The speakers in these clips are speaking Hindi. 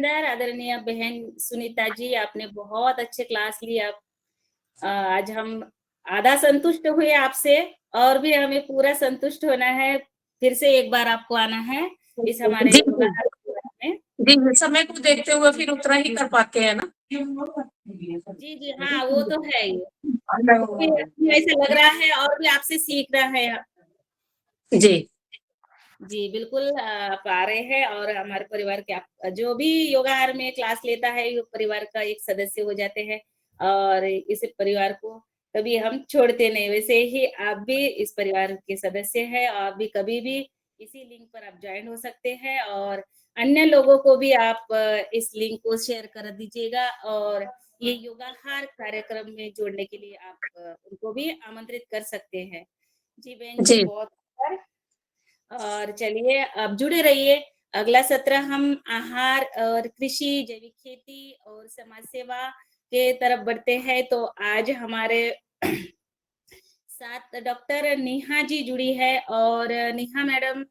अंदर आदरणीय बहन सुनीता जी, आपने बहुत अच्छे क्लास लिए। आप आज हम आधा संतुष्ट हुए आपसे और भी हमें पूरा संतुष्ट होना है। फिर से एक बार आपको आना है इस हमारे जी योगा जी में। जी, समय को देखते हुए फिर उतना ही कर पाते हैं ना। जी, जी, हाँ, वो तो है ही। तो भी ऐसा लग रहा है और भी आपसे सीखना है। जी जी, बिल्कुल आप आ रहे हैं और हमारे परिवार के आप जो भी योगाहार में क्लास लेता है, वो परिवार का एक सदस्य हो जाते हैं और इस परिवार को कभी हम छोड़ते नहीं। वैसे ही आप भी इस परिवार के सदस्य हैं, आप भी कभी भी इसी लिंक पर आप जॉइन हो सकते हैं और अन्य लोगों को भी आप इस लिंक को शेयर कर दीजिएगा और ये योगाहार कार्यक्रम में जोड़ने के लिए आप उनको भी आमंत्रित कर सकते हैं। जी, बहन जी, जी बहुत और चलिए अब जुड़े रहिए। अगला सत्र हम आहार और कृषि, जैविक खेती और समाज सेवा के तरफ बढ़ते हैं। तो आज हमारे साथ डॉक्टर नेहा जी जुड़ी है और नेहा मैडम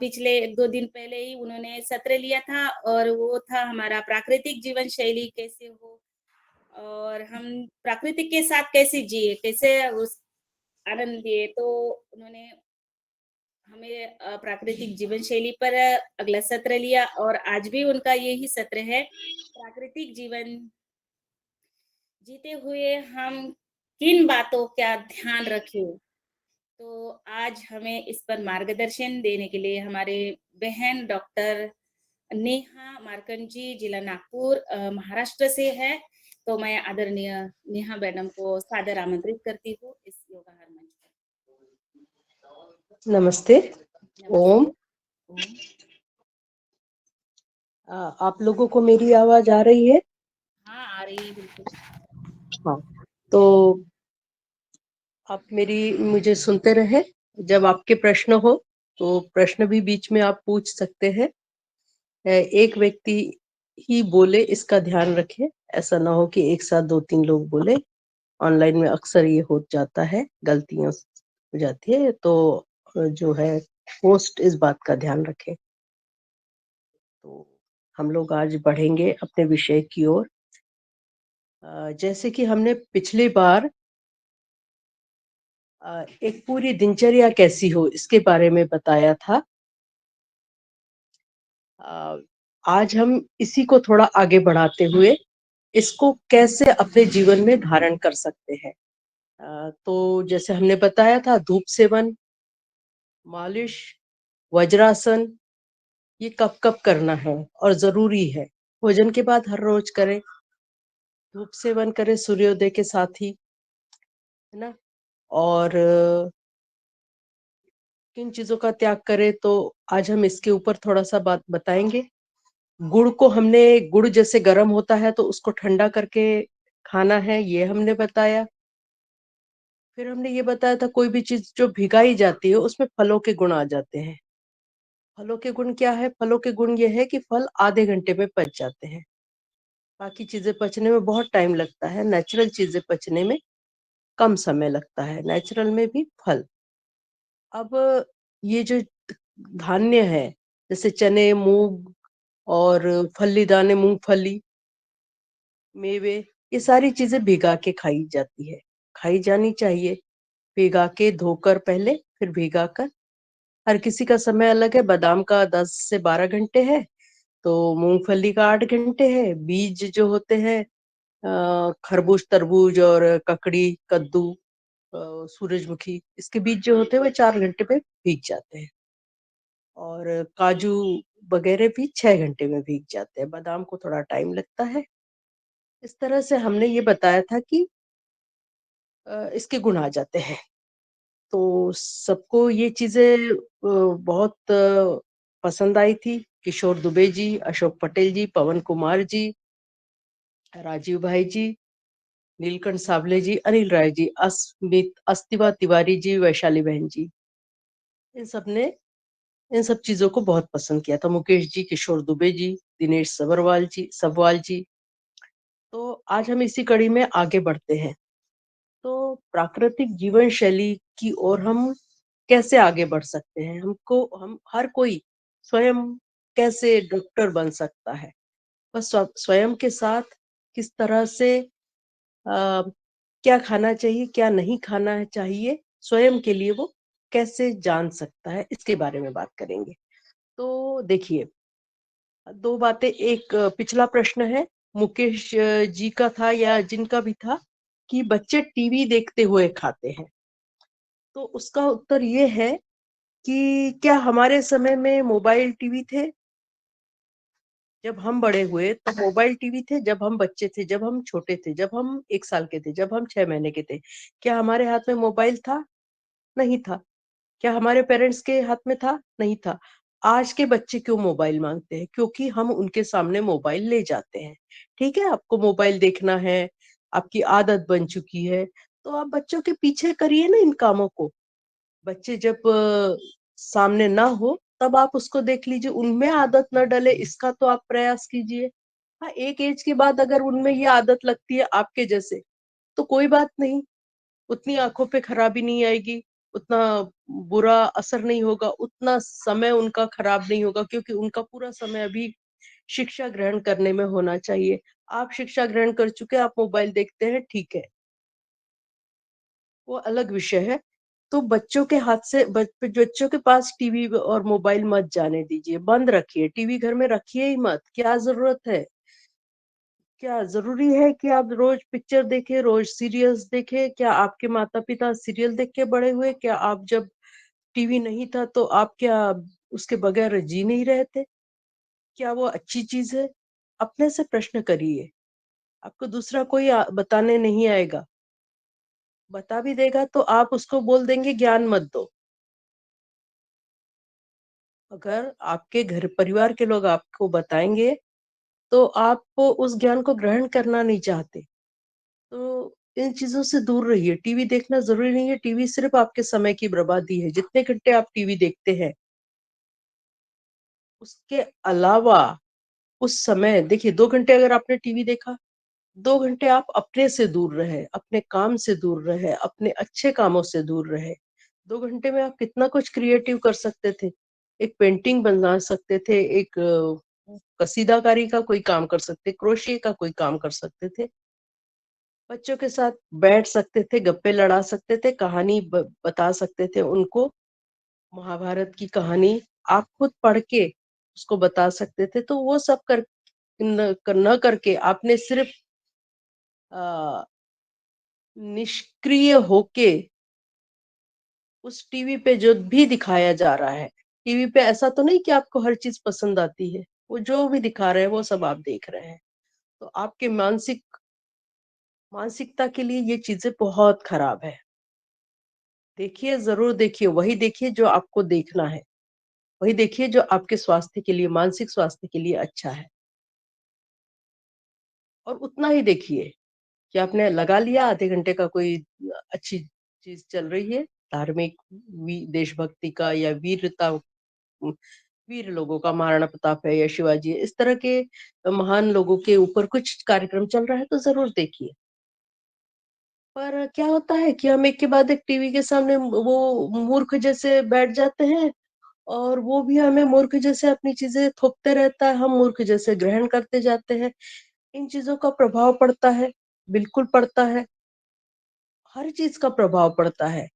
पिछले 1-2 दिन पहले ही उन्होंने सत्र लिया था और वो था हमारा प्राकृतिक जीवन शैली कैसे हो और हम प्राकृतिक के साथ कैसे जिए, कैसे उस आनंद लिए। तो उन्होंने हमें प्राकृतिक जीवन शैली पर अगला सत्र लिया और आज भी उनका यही सत्र है। प्राकृतिक जीवन जीते हुए हम किन बातों का ध्यान रखें? तो आज हमें इस पर मार्गदर्शन देने के लिए हमारे बहन डॉक्टर नेहा मार्कंड जी, जिला नागपुर महाराष्ट्र से है। तो मैं आदरणीय नेहा मैडम को सादर आमंत्रित करती हूँ इस योगाहार मंच पर। नमस्ते। नमस्ते। ओम। ओम। आप लोगों को मेरी आवाज आ रही है? हाँ, आ रही है बिल्कुल। हाँ, तो आप मेरी मुझे सुनते रहे। जब आपके प्रश्न हो तो प्रश्न भी बीच में आप पूछ सकते हैं। एक व्यक्ति ही बोले इसका ध्यान रखें, ऐसा ना हो कि एक साथ 2-3 लोग बोले। ऑनलाइन में अक्सर ये हो जाता है, गलतियां हो जाती है, तो जो है होस्ट इस बात का ध्यान रखे। तो हम लोग आज बढ़ेंगे अपने विषय की ओर। जैसे कि हमने पिछली बार एक पूरी दिनचर्या कैसी हो इसके बारे में बताया था। आज हम इसी को थोड़ा आगे बढ़ाते हुए इसको कैसे अपने जीवन में धारण कर सकते हैं। तो जैसे हमने बताया था, धूप सेवन, मालिश, वज्रासन, ये कब कब करना है और जरूरी है। भोजन के बाद हर रोज करें। धूप सेवन करें सूर्योदय के साथ ही, है ना। और किन चीजों का त्याग करें, तो आज हम इसके ऊपर थोड़ा सा बात बताएंगे। गुड़ को हमने, गुड़ जैसे गर्म होता है तो उसको ठंडा करके खाना है, ये हमने बताया। फिर हमने ये बताया था कोई भी चीज जो भिगाई जाती है उसमें फलों के गुण आ जाते हैं। फलों के गुण क्या है? फलों के गुण ये है कि फल आधे घंटे में पच जाते हैं। बाकी चीजें पचने में बहुत टाइम लगता है, नेचुरल चीजें पचने में कम समय लगता है, नेचुरल में भी फल। अब ये जो धान्य है, जैसे चने, मूंग और फली दाने, मूंगफली, मेवे, ये सारी चीजें भिगा के खाई जाती है, खाई जानी चाहिए। भिगा के धोकर पहले, फिर भिगा कर। हर किसी का समय अलग है। बादाम का 10 से 12 घंटे है, तो मूंगफली का 8 घंटे है। बीज जो होते हैं, खरबूज, तरबूज और ककड़ी, कद्दू, सूरजमुखी, इसके बीज जो होते हैं वो 4 घंटे में भीग जाते हैं। और काजू वगैरह भी 6 घंटे में भीग जाते हैं। बादाम को थोड़ा टाइम लगता है। इस तरह से हमने ये बताया था कि इसके गुण आ जाते हैं। तो सबको ये चीजें बहुत पसंद आई थी। किशोर दुबे जी, अशोक पटेल जी, पवन कुमार जी, राजीव भाई जी, नीलकंठ सावले जी, अनिल राय जी, अस्मित अस्तिवा तिवारी जी, वैशाली बहन जी, इन सब ने इन सब चीजों को बहुत पसंद किया था। मुकेश जी, किशोर दुबे जी, दिनेश सबवाल जी। तो आज हम इसी कड़ी में आगे बढ़ते हैं। तो प्राकृतिक जीवन शैली की ओर हम कैसे आगे बढ़ सकते हैं? हम हर कोई स्वयं कैसे डॉक्टर बन सकता है? बस स्वयं के साथ किस तरह से क्या खाना चाहिए, क्या नहीं खाना चाहिए, स्वयं के लिए वो कैसे जान सकता है, इसके बारे में बात करेंगे। तो देखिए, 2 बातें, एक पिछला प्रश्न है मुकेश जी का था या जिनका भी था कि बच्चे टीवी देखते हुए खाते हैं। तो उसका उत्तर ये है कि क्या हमारे समय में मोबाइल टीवी थे? जब हम बड़े हुए तो मोबाइल टीवी थे, जब हम बच्चे थे, जब हम छोटे थे, जब हम 1 साल के थे, जब हम 6 महीने के थे, क्या हमारे हाथ में मोबाइल था? नहीं था। क्या हमारे पेरेंट्स के हाथ में था? नहीं था। आज के बच्चे क्यों मोबाइल माँगते हैं? क्योंकि हम उनके सामने मोबाइल ले जाते हैं। ठीक है, आपको मोबाइल देखना है, आपकी आदत बन चुकी है, तो आप बच्चों के पीछे करिए ना इन कामों को। बच्चे जब सामने ना हो, तब आप उसको देख लीजिए, उनमें आदत ना डले इसका तो आप प्रयास कीजिए। हाँ, एक एज के बाद अगर उनमें ये आदत लगती है आपके जैसे, तो कोई बात नहीं, उतनी आँखों पे खराबी नहीं आएगी, उतना बुरा असर नहीं होगा, उतना समय उनका खराब नहीं होगा क्योंकि उनका पूरा समय अभी शिक्षा ग्रहण करने में होना चाहिए। आप शिक्षा ग्रहण कर चुके हैं, आप मोबाइल देखते हैं, ठीक है। वो अलग विषय है। तो बच्चों के हाथ से बच्चों के पास टीवी और मोबाइल मत जाने दीजिए, बंद रखिए, टीवी घर में रखिए ही मत, क्या ज़रूरत है? क्या ज़रूरी है कि आप रोज़ पिक्चर देखें, रोज़ सीरियल्स देखें? क्या आपके माता-पिता सीरियल देख के बड़े हुए? क्या आप जब टीवी नहीं था तो आप क्या उसके बगैर जी नहीं रहे थे? क्या वो अच्छी चीज़ है? अपने से प्रश्न करिए, आपको दूसरा कोई बताने नहीं आएगा। बता भी देगा तो आप उसको बोल देंगे ज्ञान मत दो। अगर आपके घर परिवार के लोग आपको बताएँगे, तो आप उस ज्ञान को ग्रहण करना नहीं चाहते। तो इन चीज़ों से दूर रहिए। टीवी देखना ज़रूरी नहीं है, टीवी सिर्फ़ आपके समय की बर्बादी है। जितने घंटे आप टीवी देखते हैं, उसके अलावा उस समय देखिए 2 घंटे अगर आपने टीवी देखा, 2 घंटे आप अपने से दूर रहे, अपने काम से दूर रहे, अपने अच्छे कामों से दूर रहे। 2 घंटे में आप कितना कुछ क्रिएटिव कर सकते थे। एक पेंटिंग बना सकते थे, एक कसीदाकारी का कोई काम कर सकते, क्रोशिये का कोई काम कर सकते थे। बच्चों के साथ बैठ सकते थे, गप्पे लड़ा सकते थे, कहानी बता सकते थे उनको, महाभारत की कहानी आप खुद पढ़ के उसको बता सकते थे। तो वो सब न करके आपने सिर्फ़ अ, निष्क्रिय होके उस टीवी पे जो भी दिखाया जा रहा है, टीवी पे ऐसा तो नहीं कि आपको हर चीज़ पसंद आती है, वो जो भी दिखा रहे हैं वो सब आप देख रहे हैं। तो आपके मानसिकता के लिए ये चीज़ें बहुत खराब है। देखिए, ज़रूर देखिए, वही देखिए जो आपको देखना है, वही देखिए जो आपके स्वास्थ्य के लिए, मानसिक स्वास्थ्य के लिए अच्छा है और उतना ही देखिए कि आपने लगा लिया आधे घंटे का कोई अच्छी चीज़ चल रही है, धार्मिक देशभक्ति का या वीर लोगों का, महाराणा प्रताप है या शिवाजी है, इस तरह के महान लोगों के ऊपर कुछ कार्यक्रम चल रहा है तो ज़रूर देखिए। पर क्या होता है कि हम एक के बाद एक टीवी के सामने वो मूर्ख जैसे बैठ जाते हैं और वो भी हमें मूर्ख जैसे अपनी चीज़ें थोपते रहता है, हम मूर्ख जैसे ग्रहण करते जाते हैं। इन चीज़ों का प्रभाव पड़ता है, बिल्कुल पड़ता है, हर चीज़ का प्रभाव पड़ता है।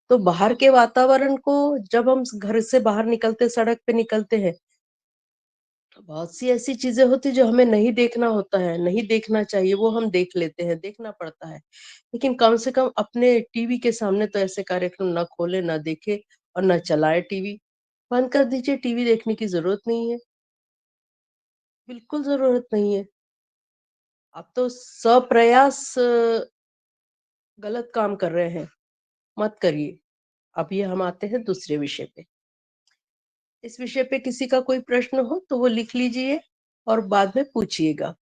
तो बाहर के वातावरण को जब हम घर से बाहर निकलते, सड़क पे निकलते हैं, तो बहुत सी ऐसी चीज़ें होती हैं जो हमें नहीं देखना होता है, नहीं देखना चाहिए, वो हम देख लेते हैं, देखना पड़ता है। लेकिन कम से कम अपने टीवी के सामने तो ऐसे कार्यक्रम ना खोले, ना देखे और ना चलाए टीवी। बंद कर दीजिए, टीवी देखने की ज़रूरत नहीं है, बिल्कुल ज़रूरत नहीं है। आप तो सप्रयास गलत काम कर रहे हैं, मत करिए। अभी हम आते हैं दूसरे विषय पे। इस विषय पे किसी का कोई प्रश्न हो तो वो लिख लीजिए और बाद में पूछिएगा।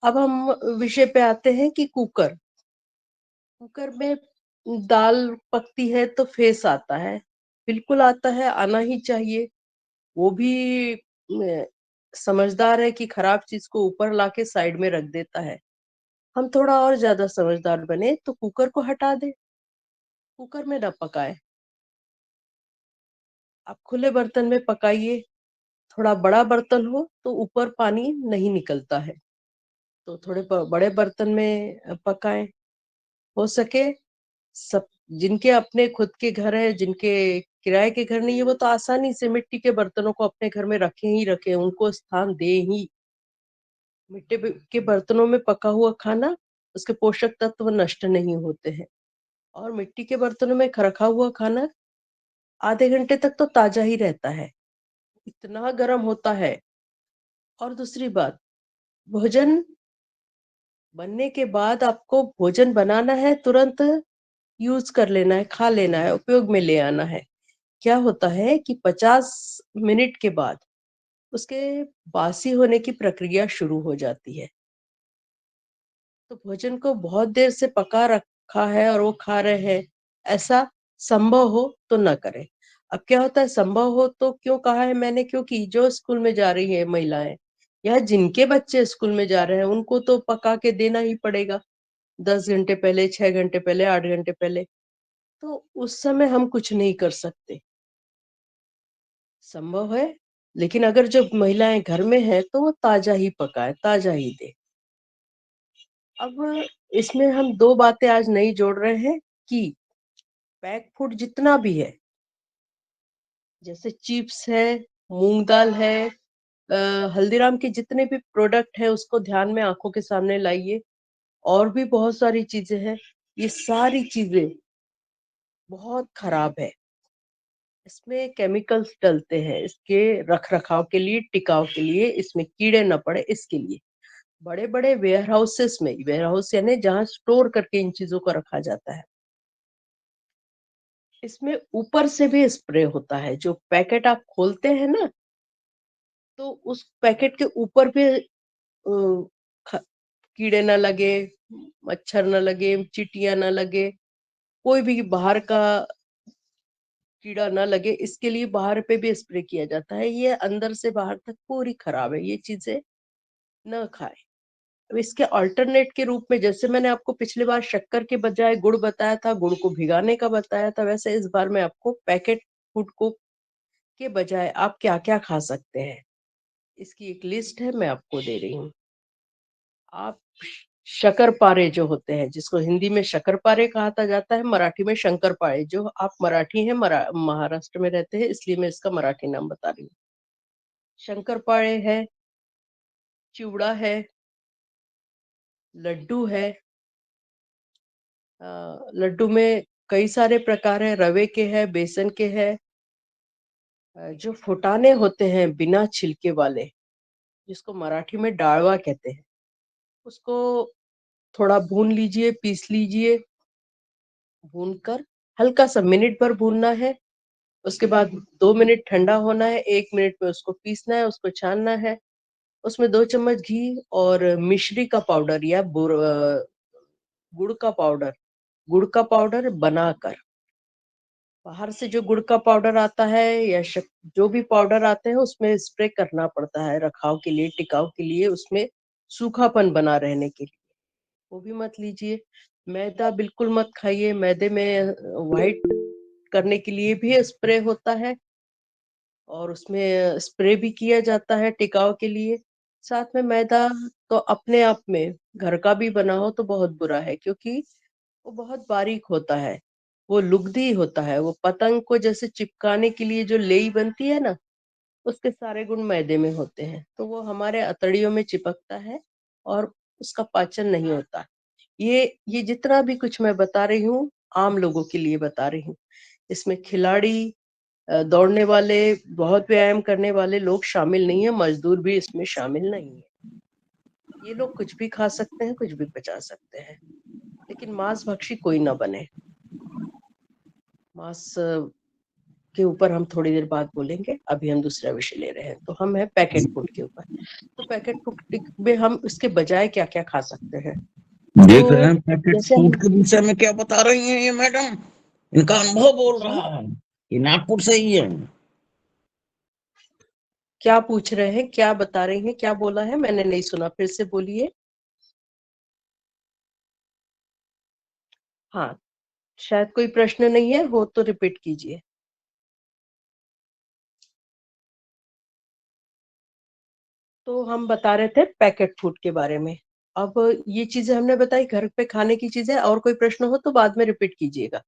अब हम विषय पे आते हैं कि कुकर। कुकर में दाल पकती है तो फेस आता है। बिल्कुल आता है, आना ही चाहिए। वो भी समझदार है कि खराब चीज़ को ऊपर लाके साइड में रख देता है। हम थोड़ा और ज़्यादा समझदार बने तो कुकर को हटा दें, कुकर में ना पकाएँ। आप खुले बर्तन में पकाइए, थोड़ा बड़ा बर्तन हो तो ऊपर पानी नहीं निकलता है, तो थोड़े बड़े बर्तन में पकाएं। हो सके सब जिनके अपने खुद के घर है, जिनके किराए के घर नहीं है, वो तो आसानी से मिट्टी के बर्तनों को अपने घर में रखे ही रखे, उनको स्थान दे ही। मिट्टी के बर्तनों में पका हुआ खाना, उसके पोषक तत्व नष्ट नहीं होते हैं, और मिट्टी के बर्तनों में रखा हुआ खाना आधे घंटे तक तो ताजा ही रहता है, इतना गर्म होता है। और दूसरी बात, भोजन बनने के बाद आपको भोजन बनाना है, तुरंत यूज कर लेना है, खा लेना है, उपयोग में ले आना है। क्या होता है कि 50 मिनट के बाद उसके बासी होने की प्रक्रिया शुरू हो जाती है। तो भोजन को बहुत देर से पका रखा है और वो खा रहे हैं, ऐसा संभव हो तो न करें। अब क्या होता है, संभव हो तो क्यों कहा है मैंने, क्योंकि जो स्कूल में जा रही है महिलाएं या जिनके बच्चे स्कूल में जा रहे हैं, उनको तो पका के देना ही पड़ेगा 10 घंटे पहले, 6 घंटे पहले, 8 घंटे पहले। तो उस समय हम कुछ नहीं कर सकते, संभव है, लेकिन अगर जो महिलाएं घर में हैं तो वो ताजा ही पकाए, ताजा ही दे। अब इसमें हम दो बातें आज नहीं जोड़ रहे हैं कि पैक फूड जितना भी है, जैसे चिप्स है, मूंग दाल है, हल्दीराम के जितने भी प्रोडक्ट है उसको ध्यान में आंखों के सामने लाइए। और भी बहुत सारी चीजें हैं, ये सारी चीजें बहुत खराब है। इसमें केमिकल्स डलते हैं, इसके रख रखाव के लिए, टिकाव के लिए, इसमें कीड़े न पड़े इसके लिए। बड़े बड़े वेयर हाउसेस में, वेयर हाउस यानी जहाँ स्टोर करके इन चीजों को रखा जाता है, इसमें ऊपर से भी स्प्रे होता है। जो पैकेट आप खोलते हैं ना, तो उस पैकेट के ऊपर भी कीड़े ना लगे, मच्छर ना लगे, चींटियां ना लगे, कोई भी बाहर का कीड़ा ना लगे, इसके लिए बाहर पे भी स्प्रे किया जाता है। ये अंदर से बाहर तक पूरी खराब है, ये चीजें न खाएं। अब इसके अल्टरनेट के रूप में, जैसे मैंने आपको पिछली बार शक्कर के बजाय गुड़ बताया था, गुड़ को भिगाने का बताया था, वैसे इस बार मैं आपको पैकेट फूड को के बजाय आप क्या क्या खा सकते हैं, इसकी एक लिस्ट है, मैं आपको दे रही हूँ। आप शक्करपारे जो होते हैं, जिसको हिंदी में शक्करपारे कहा जाता है, मराठी में शंकरपारे, जो आप मराठी हैं, महाराष्ट्र में रहते हैं, इसलिए मैं इसका मराठी नाम बता रही हूँ। शंकरपारे है, चिवड़ा है, लड्डू है। लड्डू में कई सारे प्रकार है, रवे के हैं, बेसन के हैं। जो फुटाने होते हैं बिना छिलके वाले, जिसको मराठी में डाळवा कहते हैं, उसको थोड़ा भून लीजिए, पीस लीजिए, भूनकर हल्का सा मिनट भर भूनना है। उसके बाद 2 मिनट ठंडा होना है, 1 मिनट में उसको पीसना है, उसको छानना है। उसमें 2 चम्मच घी और मिश्री का पाउडर या गुड़ का पाउडर बनाकर, बाहर से जो गुड़ का पाउडर आता है या जो भी पाउडर आते हैं, उसमें स्प्रे करना पड़ता है रखाव के लिए, टिकाव के लिए, उसमें सूखापन बना रहने के लिए। वो भी मत लीजिए। मैदा बिल्कुल मत खाइए, मैदे में व्हाइट करने के लिए भी स्प्रे होता है और उसमें स्प्रे भी किया जाता है टिकाव के लिए। साथ में मैदा तो अपने आप में घर का भी बना हो तो बहुत बुरा है, क्योंकि वो बहुत बारीक होता है, वो लुगदी होता है, वो पतंग को जैसे चिपकाने के लिए जो लेई बनती है ना, उसके सारे गुण मैदे में होते हैं, तो वो हमारे अतड़ियों में चिपकता है और उसका पाचन नहीं होता। ये जितना भी कुछ मैं बता रही हूँ, आम लोगों के लिए बता रही हूँ। इसमें खिलाड़ी, दौड़ने वाले, बहुत व्यायाम करने वाले लोग शामिल नहीं है, मजदूर भी इसमें शामिल नहीं है। ये लोग कुछ भी खा सकते हैं, कुछ भी पचा सकते हैं, लेकिन मांस भक्षी कोई ना बने। मांस के ऊपर हम थोड़ी देर बाद बोलेंगे, अभी हम दूसरा विषय ले रहे हैं। तो हम है पैकेट फूड के ऊपर। तो पैकेट फूड में हम इसके बजाय क्या क्या खा सकते हैं? देख रहे तो हैं पैकेट जैसे फूड हम, के विषय में क्या बता रही हैं ये मैडम। इनका अनुभव बोल जी, रहा है, ये नागपुर से ही है। क्या पूछ रहे हैं, क्या बता रही हैं, क्या बोला है, मैंने नहीं सुना, फिर से बोलिए। हाँ, शायद कोई प्रश्न नहीं है, हो तो रिपीट कीजिए। तो हम बता रहे थे पैकेट फूड के बारे में। अब ये चीजें हमने बताई घर पे खाने की चीजें, और कोई प्रश्न हो तो बाद में रिपीट कीजिएगा।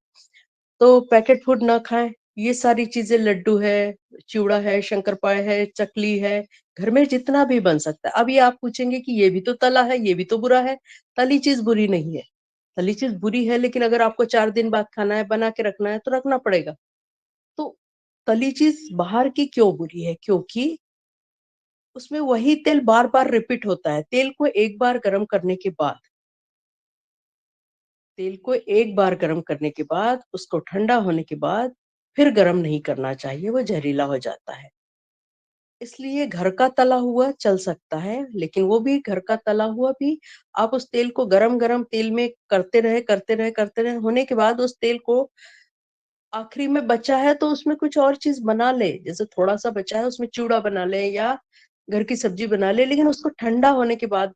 तो पैकेट फूड ना खाएं। ये सारी चीजें, लड्डू है, चिवड़ा है, शंकरपाळे है, चकली है, घर में जितना भी बन सकता है। अब ये आप पूछेंगे कि ये भी तो तला है, ये भी तो बुरा है। तली चीज बुरी नहीं है। तली चीज बुरी है, लेकिन अगर आपको 4 दिन बाद खाना है, बना के रखना है तो रखना पड़ेगा। तो तली चीज बाहर की क्यों बुरी है? क्योंकि उसमें वही तेल बार बार रिपीट होता है। तेल को एक बार गर्म करने के बाद उसको ठंडा होने के बाद फिर गर्म नहीं करना चाहिए, वो जहरीला हो जाता है। इसलिए घर का तला हुआ चल सकता है, लेकिन वो भी घर का तला हुआ भी आप उस तेल को गरम गरम तेल में करते रहे होने के बाद उस तेल को आखिरी में बचा है तो उसमें कुछ और चीज बना ले। जैसे थोड़ा सा बचा है उसमें चूड़ा बना ले या घर की सब्जी बना ले, लेकिन उसको ठंडा होने के बाद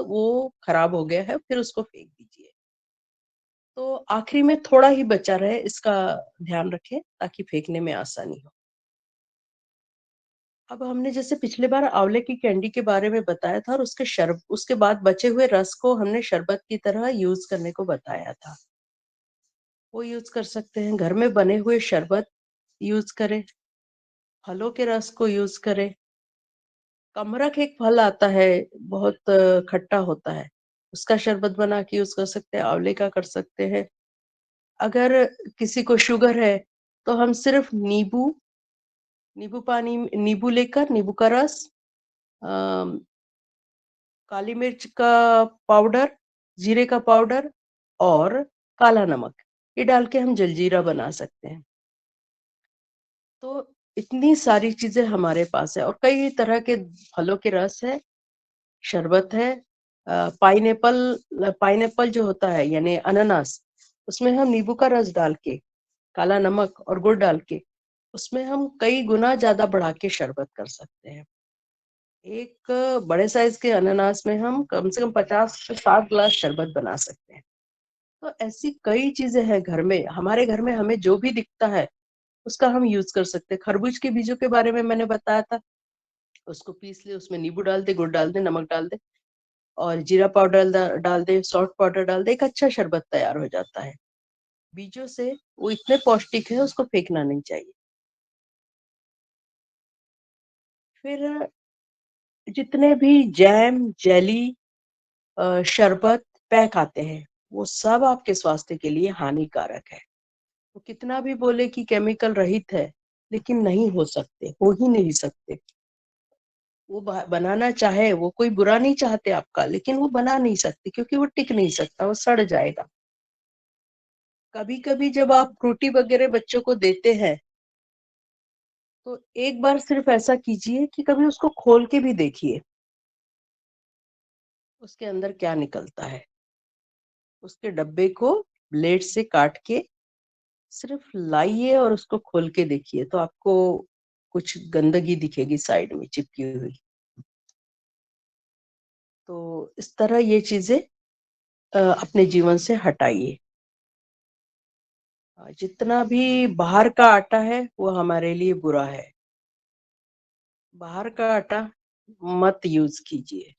वो खराब हो गया है, फिर उसको फेंक दीजिए। तो आखिरी में थोड़ा ही बचा रहे, इसका ध्यान रखें ताकि फेंकने में आसानी हो। अब हमने जैसे पिछले बार आंवले की कैंडी के बारे में बताया था, और उसके बाद बचे हुए रस को हमने शरबत की तरह यूज करने को बताया था। वो यूज कर सकते हैं। घर में बने हुए शरबत यूज करें, फलों के रस को यूज करें। कमरख एक फल आता है, बहुत खट्टा होता है, उसका शरबत बना के यूज कर सकते हैं। आंवले का कर सकते हैं। अगर किसी को शुगर है तो हम सिर्फ नींबू लेकर, नींबू का रस, अम, काली मिर्च का पाउडर, जीरे का पाउडर और काला नमक, ये डाल के हम जलजीरा बना सकते हैं। तो इतनी सारी चीजें हमारे पास है, और कई तरह के फलों के रस है, शरबत है। पाइनएप्पल पाइनएप्पल जो होता है यानी अनानास, उसमें हम नींबू का रस डाल के, काला नमक और गुड़ डाल के, उसमें हम कई गुना ज्यादा बढ़ा के शरबत कर सकते हैं। एक बड़े साइज के अनानास में हम कम से कम 50 से 60 ग्लास शरबत बना सकते हैं। तो ऐसी कई चीजें हैं घर में, हमारे घर में हमें जो भी दिखता है उसका हम यूज कर सकते हैं। खरबूज के बीजों के बारे में मैंने बताया था, उसको पीस ले, उसमें नींबू डाल दे, गुड़ डाल दे, नमक डाल दे और जीरा पाउडर डाल दे, सॉल्ट पाउडर डाल दे, एक अच्छा शरबत तैयार हो जाता है। बीजों से वो इतने पौष्टिक है, उसको फेंकना नहीं चाहिए। फिर जितने भी जैम, जेली, शरबत पैक आते हैं, वो सब आपके स्वास्थ्य के लिए हानिकारक है। वो कितना भी बोले कि केमिकल रहित है, लेकिन नहीं हो सकते, हो ही नहीं सकते। वो बनाना चाहे, वो कोई बुरा नहीं चाहते आपका, लेकिन वो बना नहीं सकते क्योंकि वो टिक नहीं सकता, वो सड़ जाएगा। कभी कभी जब आप फ्रूटी वगैरह बच्चों को देते हैं तो एक बार सिर्फ ऐसा कीजिए कि कभी उसको खोल के भी देखिए उसके अंदर क्या निकलता है। उसके डब्बे को ब्लेड से काट के सिर्फ लाइए और उसको खोल के देखिए, तो आपको कुछ गंदगी दिखेगी साइड में चिपकी हुई। तो इस तरह ये चीजें अपने जीवन से हटाइए। जितना भी बाहर का आटा है वो हमारे लिए बुरा है। बाहर का आटा मत यूज कीजिए,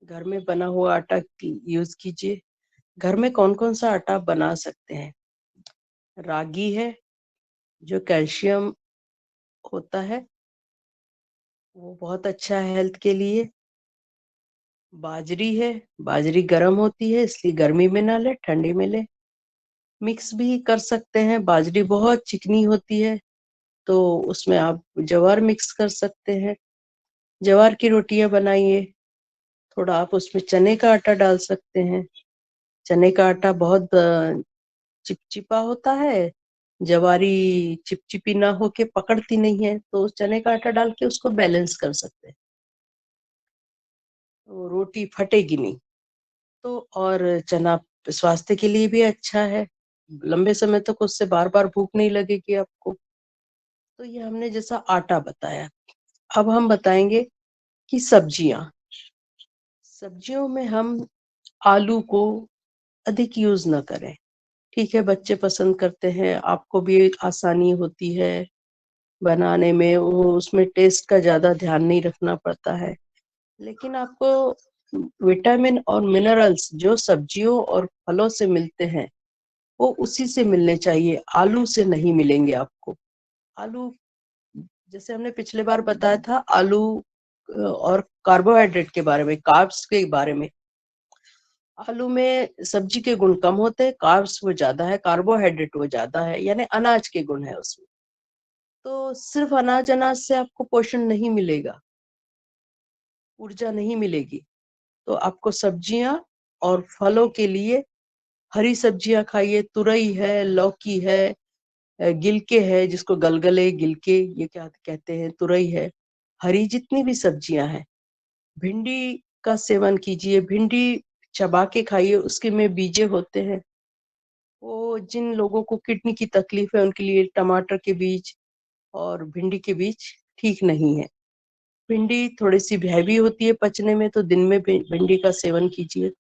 घर में बना हुआ आटा यूज कीजिए। घर में कौन कौन सा आटा बना सकते हैं? रागी है, जो कैल्शियम होता है, वो बहुत अच्छा है हेल्थ के लिए। बाजरी है, बाजरी गर्म होती है, इसलिए गर्मी में ना ले, ठंडी में ले। मिक्स भी कर सकते हैं, बाजरी बहुत चिकनी होती है तो उसमें आप ज्वार मिक्स कर सकते हैं। ज्वार की रोटियां बनाइए, थोड़ा आप उसमें चने का आटा डाल सकते हैं। चने का आटा बहुत चिपचिपा होता है, ज्वारी चिपचिपी ना होके पकड़ती नहीं है, तो चने का आटा डाल के उसको बैलेंस कर सकते हैं, तो रोटी फटेगी नहीं। तो और चना स्वास्थ्य के लिए भी अच्छा है, लंबे समय तक उससे बार बार भूख नहीं लगेगी आपको। तो ये हमने जैसा आटा बताया। अब हम बताएंगे कि सब्जियां, सब्जियों में हम आलू को अधिक यूज न करें। ठीक है, बच्चे पसंद करते हैं, आपको भी एक आसानी होती है, बनाने में, वो उसमें टेस्ट का ज्यादा ध्यान नहीं रखना पड़ता है। लेकिन आपको विटामिन और मिनरल्स जो सब्जियों और फलों से मिलते हैं वो उसी से मिलने चाहिए, आलू से नहीं मिलेंगे आपको। आलू, जैसे हमने पिछले बार बताया था, आलू और कार्बोहाइड्रेट के बारे में, कार्ब्स के बारे में। आलू में सब्जी के गुण कम होते हैं, कार्ब्स वो ज्यादा है, कार्बोहाइड्रेट वो ज्यादा है, यानी अनाज के गुण है उसमें। तो सिर्फ अनाज अनाज से आपको पोषण नहीं मिलेगा, ऊर्जा नहीं मिलेगी। तो आपको सब्जियां और फलों के लिए हरी सब्जियां खाइए। तुरई है, लौकी है, गिलके है, जिसको गलगले, गिलके ये क्या कहते हैं, तुरई है, हरी जितनी भी सब्जियां हैं। भिंडी का सेवन कीजिए, भिंडी चबा के खाइए, उसके में बीजे होते हैं। वो जिन लोगों को किडनी की तकलीफ है उनके लिए टमाटर के बीज और भिंडी के बीज ठीक नहीं है। भिंडी थोड़ी सी हैवी होती है पचने में, तो दिन में भिंडी का सेवन कीजिए।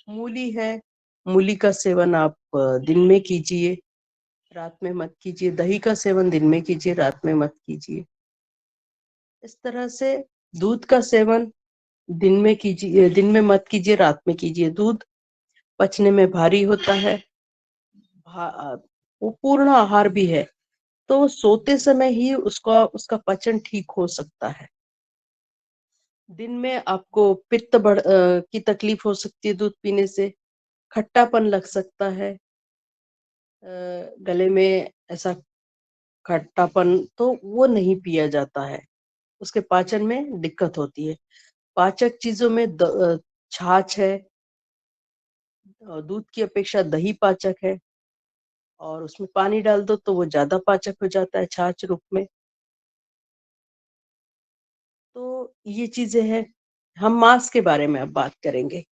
मूली है, मूली का सेवन आप दिन में कीजिए, रात में मत कीजिए। दही का सेवन दिन में कीजिए, रात में मत कीजिए। इस तरह से दूध का सेवन दिन में कीजिए, दिन में मत कीजिए, रात में कीजिए। दूध पचने में भारी होता है, वो पूर्ण आहार भी है, तो सोते समय ही उसका पचन ठीक हो सकता है। दिन में आपको पित्त की तकलीफ हो सकती है दूध पीने से, खट्टापन लग सकता है, गले में ऐसा खट्टापन, तो वो नहीं पिया जाता है, उसके पाचन में दिक्कत होती है। पाचक चीजों में छाछ है, दूध की अपेक्षा दही पाचक है, और उसमें पानी डाल दो तो वो ज्यादा पाचक हो जाता है छाछ रूप में। तो ये चीजें हैं। हम मांस के बारे में अब बात करेंगे।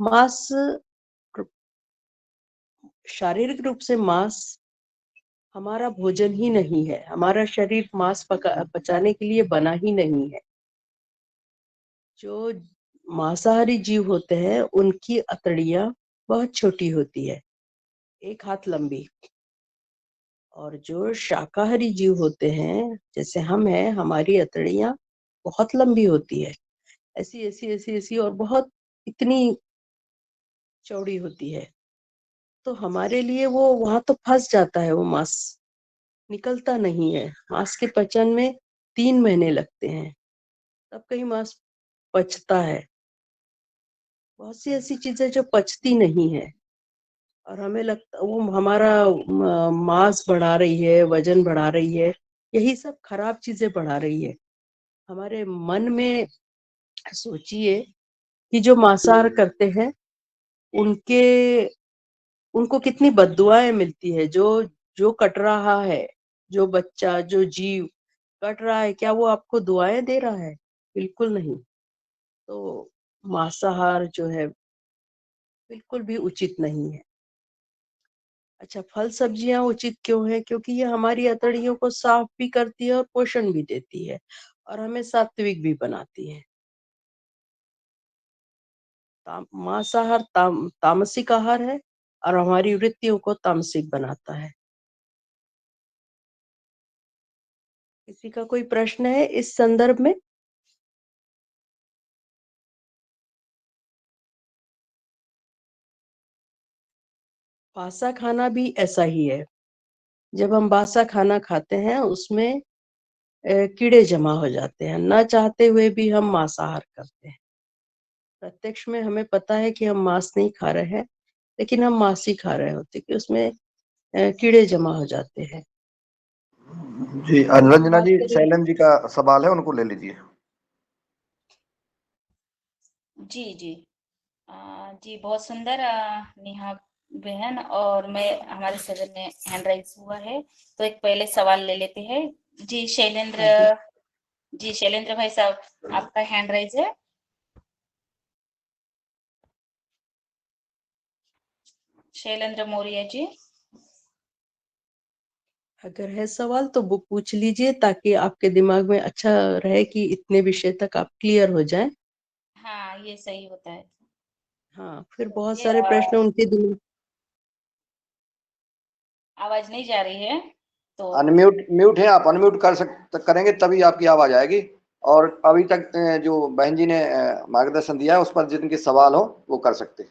मांस, शारीरिक रूप से मांस हमारा भोजन ही नहीं है, हमारा शरीर मांस पचाने के लिए बना ही नहीं है। जो मांसाहारी जीव होते हैं उनकी अतड़ियां बहुत छोटी होती है, 1 हाथ लंबी। और जो शाकाहारी जीव होते हैं, जैसे हम हैं, हमारी अतड़ियां बहुत लंबी होती है, ऐसी ऐसी ऐसी ऐसी, और बहुत इतनी चौड़ी होती है। तो हमारे लिए वो वहां तो फंस जाता है, वो मांस निकलता नहीं है। मांस के पचन में 3 महीने लगते हैं, तब कहीं मांस पचता है। बहुत सी ऐसी चीजें जो पचती नहीं है, और हमें लगता वो हमारा मांस बढ़ा रही है, वजन बढ़ा रही है, यही सब खराब चीजें बढ़ा रही है। हमारे मन में सोचिए कि जो मांसाहार करते हैं उनके उनको कितनी बद्दुआएं मिलती है। जो जो कट रहा है, जो बच्चा, जो जीव कट रहा है, क्या वो आपको दुआएं दे रहा है? बिल्कुल नहीं। तो मांसाहार जो है बिल्कुल भी उचित नहीं है। अच्छा, फल सब्जियां उचित क्यों है? क्योंकि ये हमारी अतड़ियों को साफ भी करती है और पोषण भी देती है, और हमें सात्विक भी बनाती है। मांसाहार तामसिक आहार है, और हमारी वृत्तियों को तामसिक बनाता है। किसी का कोई प्रश्न है इस संदर्भ में? बासा खाना भी ऐसा ही है। जब हम बासा खाना खाते हैं उसमें कीड़े जमा हो जाते हैं, न चाहते हुए भी हम मांसाहार करते हैं। प्रत्यक्ष में हमें पता है कि हम मांस नहीं खा रहे हैं, लेकिन हम मांस ही खा रहे होते कि उसमें कीड़े जमा हो जाते हैं। जी, हम अनुरंजना बात जी, करें। शैलन जी का सवाल है, उनको ले लीजिए। जी, जी। जी, बहुत सुंदर नेहा बहन, और मैं हमारे सदन में हैंड राइज हुआ है, तो एक पहले सवाल ले लेते हैं। जी, हाँ जी, शैलेंद्र भाई साहब, आपका हैंड राइज है। शैलेंद्र मौर्य जी। अगर है सवाल तो वो पूछ लीजिए, ताकि आपके दिमाग में अच्छा रहे कि इतने विषय तक आप क्लियर हो जाएं। हाँ, ये सही होता है। हाँ, फिर बहुत चलिए, सारे प्रश्न उनके दिमाग। आवाज नहीं जा रही है। तो अनम्यूट म्यूट है, आप अनम्यूट करेंगे तभी आपकी आवाज आएगी। और अभी तक जो बहन जी ने मार्गदर्शन दिया है उस पर जिनके सवाल हो वो कर सकते हैं।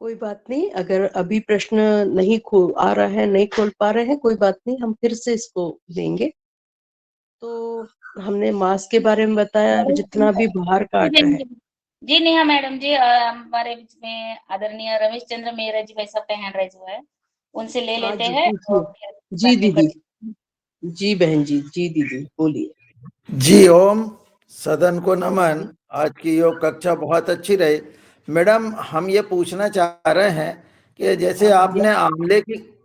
कोई बात नहीं, अगर अभी प्रश्न नहीं आ रहा है, नहीं खोल पा रहे हैं, कोई बात नहीं, हम फिर से इसको देंगे। तो हमने मांस के बारे में बताया, जितना भी बाहर का आटा है। जी नेहा मैडम जी, हमारे बीच में आदरणीय रमेश चंद्र मेहरा जी भाई साहब का हैंड राइज हुआ है, उनसे ले हाँ लेते जी, हैं पूछिए। और फिर जी बाद में दीदी, जी बहन जी, जी दीदी बोलिए। जी ओम, सदन को ओम नमन। जी। आज की योग कक्षा बहुत अच्छी रही। मैडम, हम ये पूछना चाह रहे हैं कि जैसे हाँ भैया। आपने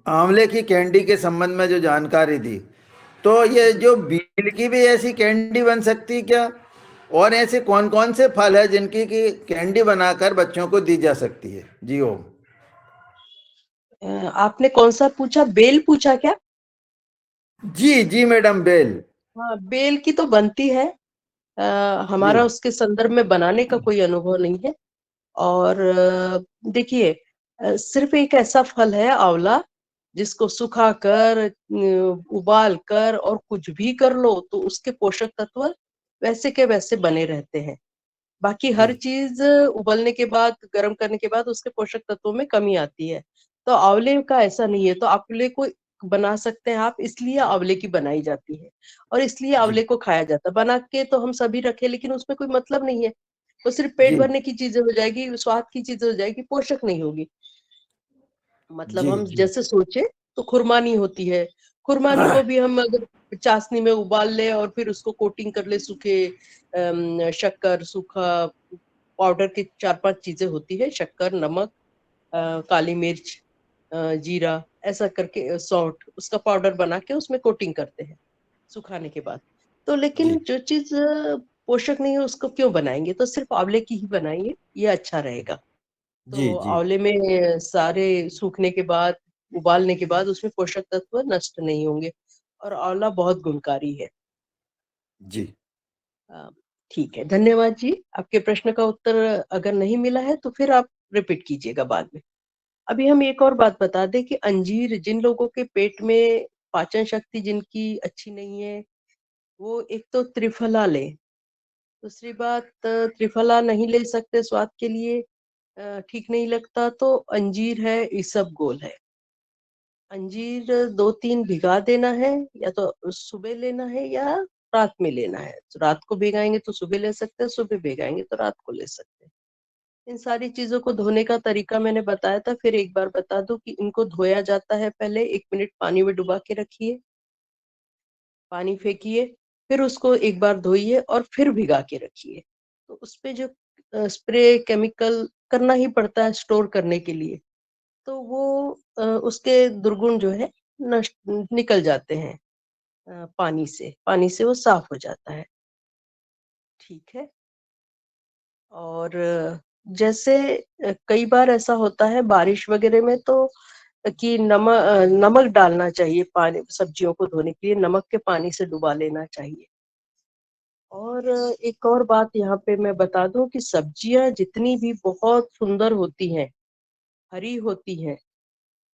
आंवले की कैंडी के संबंध में जो जानकारी दी, तो ये जी, जो बील की भी ऐसी कैंडी बन सकती है क्या? और ऐसे कौन कौन से फल है जिनकी की कैंडी बनाकर बच्चों को दी जा सकती है? जी ओम। आपने कौन सा पूछा, बेल पूछा क्या? जी जी मैडम, बेल। हाँ, बेल की तो बनती है। जी हमारा उसके संदर्भ में बनाने का कोई अनुभव नहीं है। और देखिए, सिर्फ एक ऐसा फल है आंवला, जिसको सुखाकर, उबाल कर और कुछ भी कर लो तो उसके पोषक तत्व वैसे के वैसे बने रहते हैं। बाकी जी हर चीज उबलने के बाद, गर्म करने के बाद उसके पोषक तत्वों में कमी आती है। तो आंवले का ऐसा नहीं है, तो आंवले को बना सकते हैं आप, इसलिए आंवले की बनाई जाती है और इसलिए जी आंवले को खाया जाता है। बना के तो हम सभी रखे, लेकिन उसमें कोई मतलब नहीं है। वो सिर्फ पेट जी भरने की चीजें हो जाएगी, स्वाद की चीजें हो जाएगी, पोषक नहीं होगी। मतलब जी हम जी जैसे सोचे तो खुरमानी होती है। खुरमानी को भी हम अगर चाशनी में उबाल ले और फिर उसको कोटिंग कर ले, सूखे शक्कर, सूखा पाउडर की 4-5 चीजें होती है, शक्कर, नमक, काली मिर्च, जीरा, ऐसा करके सौंठ, उसका पाउडर बना के उसमें कोटिंग करते हैं सुखाने के बाद। तो जी लेकिन जो चीज पोषक नहीं है उसको क्यों बनाएंगे, तो सिर्फ आंवले की ही बनाइए, ये अच्छा रहेगा। जी तो जी आंवले में सारे सूखने के बाद, उबालने के बाद उसमें पोषक तत्व नष्ट नहीं होंगे, और आंवला बहुत गुणकारी है। जी अ, ठीक है, धन्यवाद जी। आपके प्रश्न का उत्तर अगर नहीं मिला है तो फिर आप रिपीट कीजिएगा बाद में। अभी हम एक और बात बता दें कि अंजीर, जिन लोगों के पेट में पाचन शक्ति जिनकी अच्छी नहीं है, वो एक तो त्रिफला लें। दूसरी बात, त्रिफला नहीं ले सकते स्वाद के लिए, ठीक नहीं लगता, तो अंजीर है, इसबगोल है। अंजीर 2-3 भिगा देना है, या तो सुबह लेना है या रात में लेना है। तो रात को भिगाएंगे तो सुबह ले सकते हैं, सुबह भिगाएंगे तो रात को ले सकते हैं। इन सारी चीजों को धोने का तरीका मैंने बताया था, फिर एक बार बता दूं कि इनको धोया जाता है। पहले 1 मिनट पानी में डुबा के रखिए, पानी फेंकिए, फिर उसको एक बार धोइए और फिर भिगा के रखिए। तो उसपे जो स्प्रे केमिकल करना ही पड़ता है स्टोर करने के लिए, तो वो उसके दुर्गुण जो है नष्ट निकल जाते हैं। पानी से वो साफ हो जाता है। ठीक है। और जैसे कई बार ऐसा होता है बारिश वगैरह में, तो कि नमक डालना चाहिए पानी, सब्जियों को धोने के लिए नमक के पानी से डुबा लेना चाहिए। और एक और बात यहाँ पे मैं बता दूं कि सब्जियां जितनी भी बहुत सुंदर होती हैं, हरी होती हैं,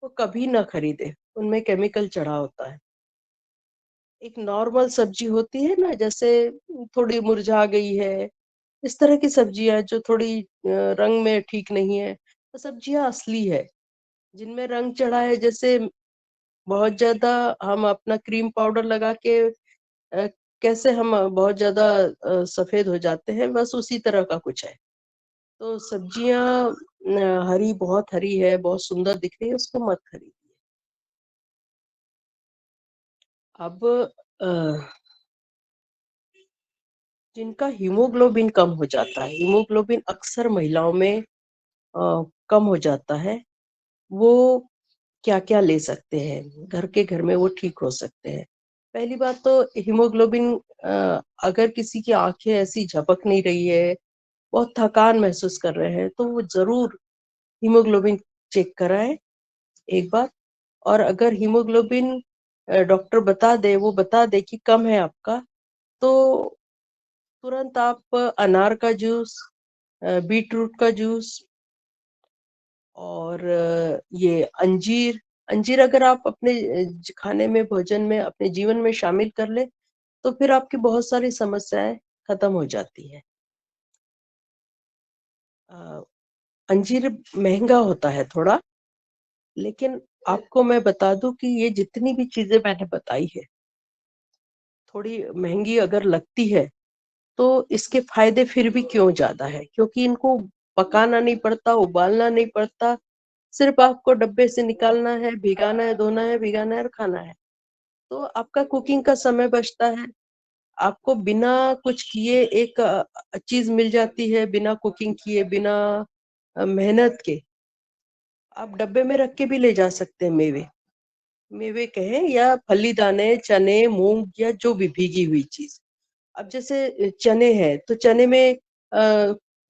वो कभी ना खरीदे, उनमें केमिकल चढ़ा होता है। एक नॉर्मल सब्जी होती है ना, जैसे थोड़ी मुरझा गई है, इस तरह की सब्जियां जो थोड़ी रंग में ठीक नहीं है, तो सब्जियां असली है। जिनमें रंग चढ़ा है, जैसे बहुत ज्यादा हम अपना क्रीम पाउडर लगा के कैसे हम बहुत ज्यादा सफेद हो जाते हैं, बस उसी तरह का कुछ है। तो सब्जियां हरी, बहुत हरी है, बहुत सुंदर दिख रही है, उसको मत खरीदिए। अब अ, जिनका हीमोग्लोबिन कम हो जाता है, हीमोग्लोबिन अक्सर महिलाओं में कम हो जाता है, वो क्या क्या ले सकते हैं, घर में वो ठीक हो सकते हैं। पहली बात तो हीमोग्लोबिन, अगर किसी की आंखें ऐसी झपक नहीं रही है, बहुत थकान महसूस कर रहे हैं, तो वो जरूर हीमोग्लोबिन चेक कराएं एक बार। और अगर हीमोग्लोबिन डॉक्टर बता दे कि कम है आपका, तो तुरंत आप अनार का जूस, बीट रूट का जूस, और ये अंजीर, अंजीर अगर आप अपने खाने में, भोजन में, अपने जीवन में शामिल कर ले तो फिर आपकी बहुत सारी समस्याएं खत्म हो जाती है। अंजीर महंगा होता है थोड़ा, लेकिन आपको मैं बता दूं कि ये जितनी भी चीजें मैंने बताई है, थोड़ी महंगी अगर लगती है तो इसके फायदे फिर भी क्यों ज्यादा है, क्योंकि इनको पकाना नहीं पड़ता, उबालना नहीं पड़ता, सिर्फ आपको डब्बे से निकालना है, भिगाना है, धोना है, भिगाना है और खाना है। तो आपका कुकिंग का समय बचता है, आपको बिना कुछ किए एक चीज मिल जाती है, बिना कुकिंग किए, बिना मेहनत के। आप डब्बे में रख के भी ले जा सकते हैं मेवे, मेवे कहें या फली दाने, चने, मूंग या जो भी भीगी हुई चीज। अब जैसे चने हैं तो चने में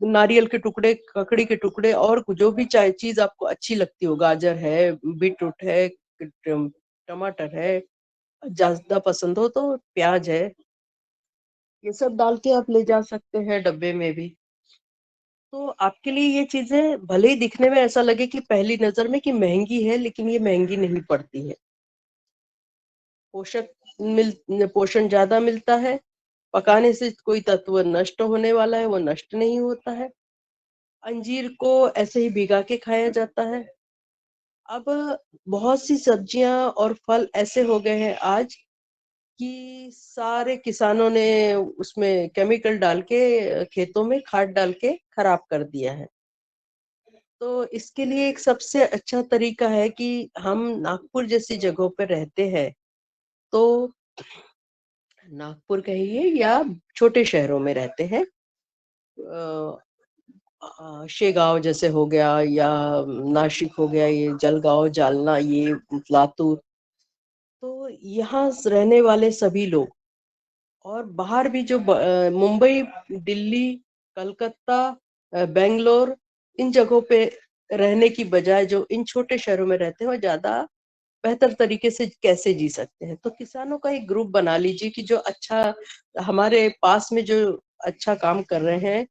नारियल के टुकड़े, ककड़ी के टुकड़े और जो भी चाहे चीज आपको अच्छी लगती हो, गाजर है, बीटरूट है, टमाटर है, ज्यादा पसंद हो तो प्याज है, ये सब डाल के आप ले जा सकते हैं डब्बे में भी। तो आपके लिए ये चीजें भले ही दिखने में ऐसा लगे कि पहली नजर में कि महंगी है, लेकिन ये महंगी नहीं पड़ती है। पोषण ज्यादा मिलता है, पकाने से कोई तत्व नष्ट होने वाला है वो नष्ट नहीं होता है। अंजीर को ऐसे ही भिगा के खाया जाता है। अब बहुत सी सब्जियां और फल ऐसे हो गए हैं आज कि सारे किसानों ने उसमें केमिकल डाल के, खेतों में खाद डाल के खराब कर दिया है। तो इसके लिए एक सबसे अच्छा तरीका है कि हम नागपुर जैसी जगहों पर रहते हैं, तो नागपुर कहिए या छोटे शहरों में रहते हैं, शेगांव जैसे हो गया या नासिक हो गया, ये जलगांव, जालना, ये लातूर, तो यहाँ रहने वाले सभी लोग और बाहर भी जो मुंबई, दिल्ली, कलकत्ता, बेंगलोर, इन जगहों पे रहने की बजाय जो इन छोटे शहरों में रहते हैं वो ज्यादा बेहतर तरीके से कैसे जी सकते हैं। तो किसानों का एक ग्रुप बना लीजिए कि जो अच्छा हमारे पास में जो अच्छा काम कर रहे हैं,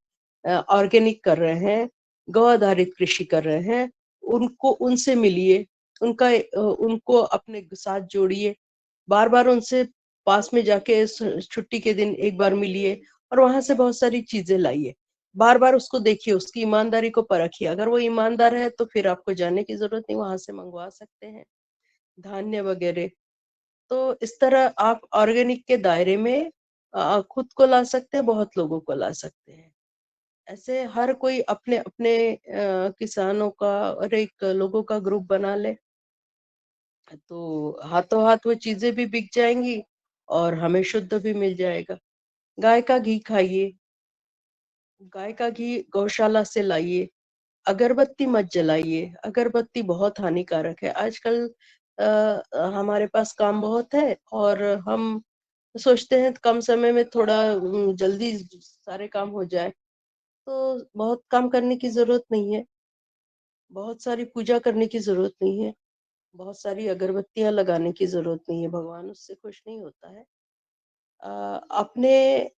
ऑर्गेनिक कर रहे हैं, गौ आधारित कृषि कर रहे हैं, उनको, उनसे मिलिए, उनको अपने साथ जोड़िए, बार बार उनसे पास में जाके छुट्टी के दिन एक बार मिलिए और वहां से बहुत सारी चीजें लाइए। बार बार उसको देखिए, उसकी ईमानदारी को परखिए, अगर वो ईमानदार है तो फिर आपको जाने की जरूरत नहीं, वहां से मंगवा सकते हैं धान्य वगैरह। तो इस तरह आप ऑर्गेनिक के दायरे में खुद को ला सकते हैं, बहुत लोगों को ला सकते हैं। ऐसे हर कोई अपने अपने किसानों का और एक लोगों का ग्रुप बना ले तो हाथों हाथ वो चीजें भी बिक जाएंगी और हमें शुद्ध भी मिल जाएगा। गाय का घी खाइए, गाय का घी गौशाला से लाइए। अगरबत्ती मत जलाइए, अगरबत्ती बहुत हानिकारक है। आजकल हमारे पास काम बहुत है और हम सोचते हैं कम समय में थोड़ा जल्दी सारे काम हो जाए, तो बहुत काम करने की जरूरत नहीं है, बहुत सारी पूजा करने की जरूरत नहीं है, बहुत सारी अगरबत्तियां लगाने की जरूरत नहीं है, भगवान उससे खुश नहीं होता है। अपने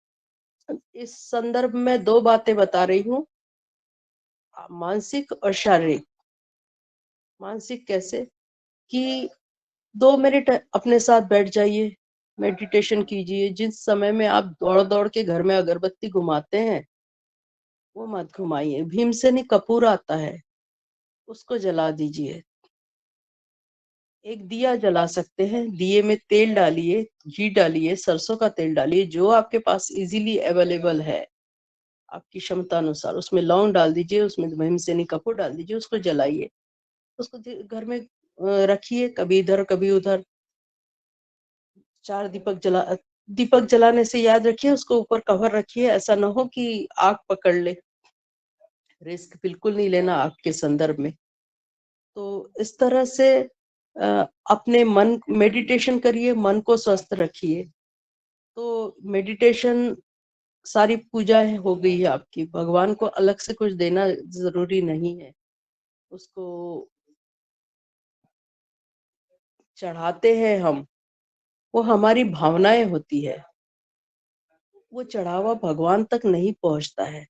इस संदर्भ में दो बातें बता रही हूँ, मानसिक और शारीरिक। मानसिक कैसे कि 2 मिनट अपने साथ बैठ जाइए, मेडिटेशन कीजिए। जिस समय में आप दौड़ दौड़ के घर में अगरबत्ती घुमाते हैं वो मत घुमाइए। भीमसेनी कपूर आता है, उसको जला दीजिए। एक दिया जला सकते हैं, दिए में तेल डालिए, घी डालिए, सरसों का तेल डालिए, जो आपके पास इजीली अवेलेबल है आपकी क्षमता अनुसार, उसमें लौंग डाल दीजिए, उसमें भीमसेनी कपूर डाल दीजिए, उसको जलाइए। उसको घर में रखिए, कभी इधर कभी उधर। 4 दीपक जलाने से याद रखिए उसको ऊपर कवर रखिए, ऐसा ना हो कि आग पकड़ ले। रिस्क बिल्कुल नहीं लेना आग के संदर्भ में। तो इस तरह से अपने मन, मेडिटेशन करिए, मन को स्वस्थ रखिए। तो मेडिटेशन सारी पूजा हो गई है आपकी, भगवान को अलग से कुछ देना जरूरी नहीं है। उसको चढ़ाते हैं हम, वो हमारी भावनाएं होती है, वो चढ़ावा भगवान तक नहीं पहुंचता है।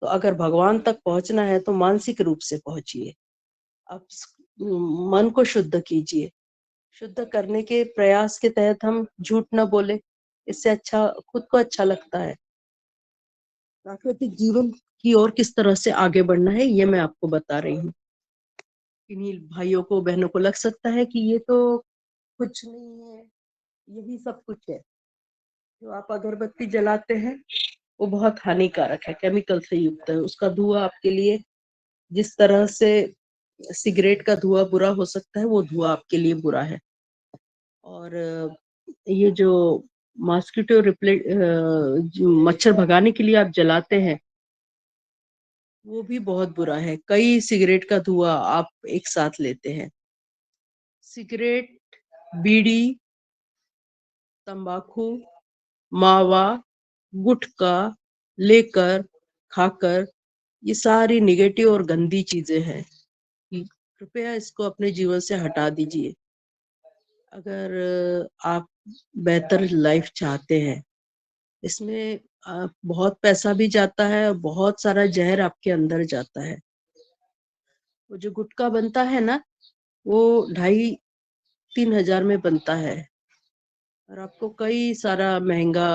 तो अगर भगवान तक पहुंचना है तो मानसिक रूप से पहुंचिए। आप मन को शुद्ध कीजिए। शुद्ध करने के प्रयास के तहत हम झूठ न बोले, इससे अच्छा खुद को अच्छा लगता है। प्राकृतिक जीवन की ओर किस तरह से आगे बढ़ना है ये मैं आपको बता रही हूँ। इन्हीं भाइयों को बहनों को लग सकता है कि ये तो कुछ नहीं है, यही सब कुछ है। जो आप अगरबत्ती जलाते हैं वो बहुत हानिकारक है, केमिकल से युक्त है। उसका धुआं आपके लिए जिस तरह से सिगरेट का धुआं बुरा हो सकता है, वो धुआं आपके लिए बुरा है। और ये जो मॉस्किटो रिप्लेट जो मच्छर भगाने के लिए आप जलाते हैं वो भी बहुत बुरा है। कई सिगरेट का धुआं आप एक साथ लेते हैं। सिगरेट, बीड़ी, तंबाकू, मावा, गुटखा लेकर खाकर ये सारी निगेटिव और गंदी चीजें हैं। कृपया इसको अपने जीवन से हटा दीजिए। अगर आप बेहतर लाइफ चाहते हैं, इसमें बहुत पैसा भी जाता है और बहुत सारा जहर आपके अंदर जाता है। वो जो गुटखा बनता है ना, वो 2,500-3 हजार में बनता है और आपको कई सारा महंगा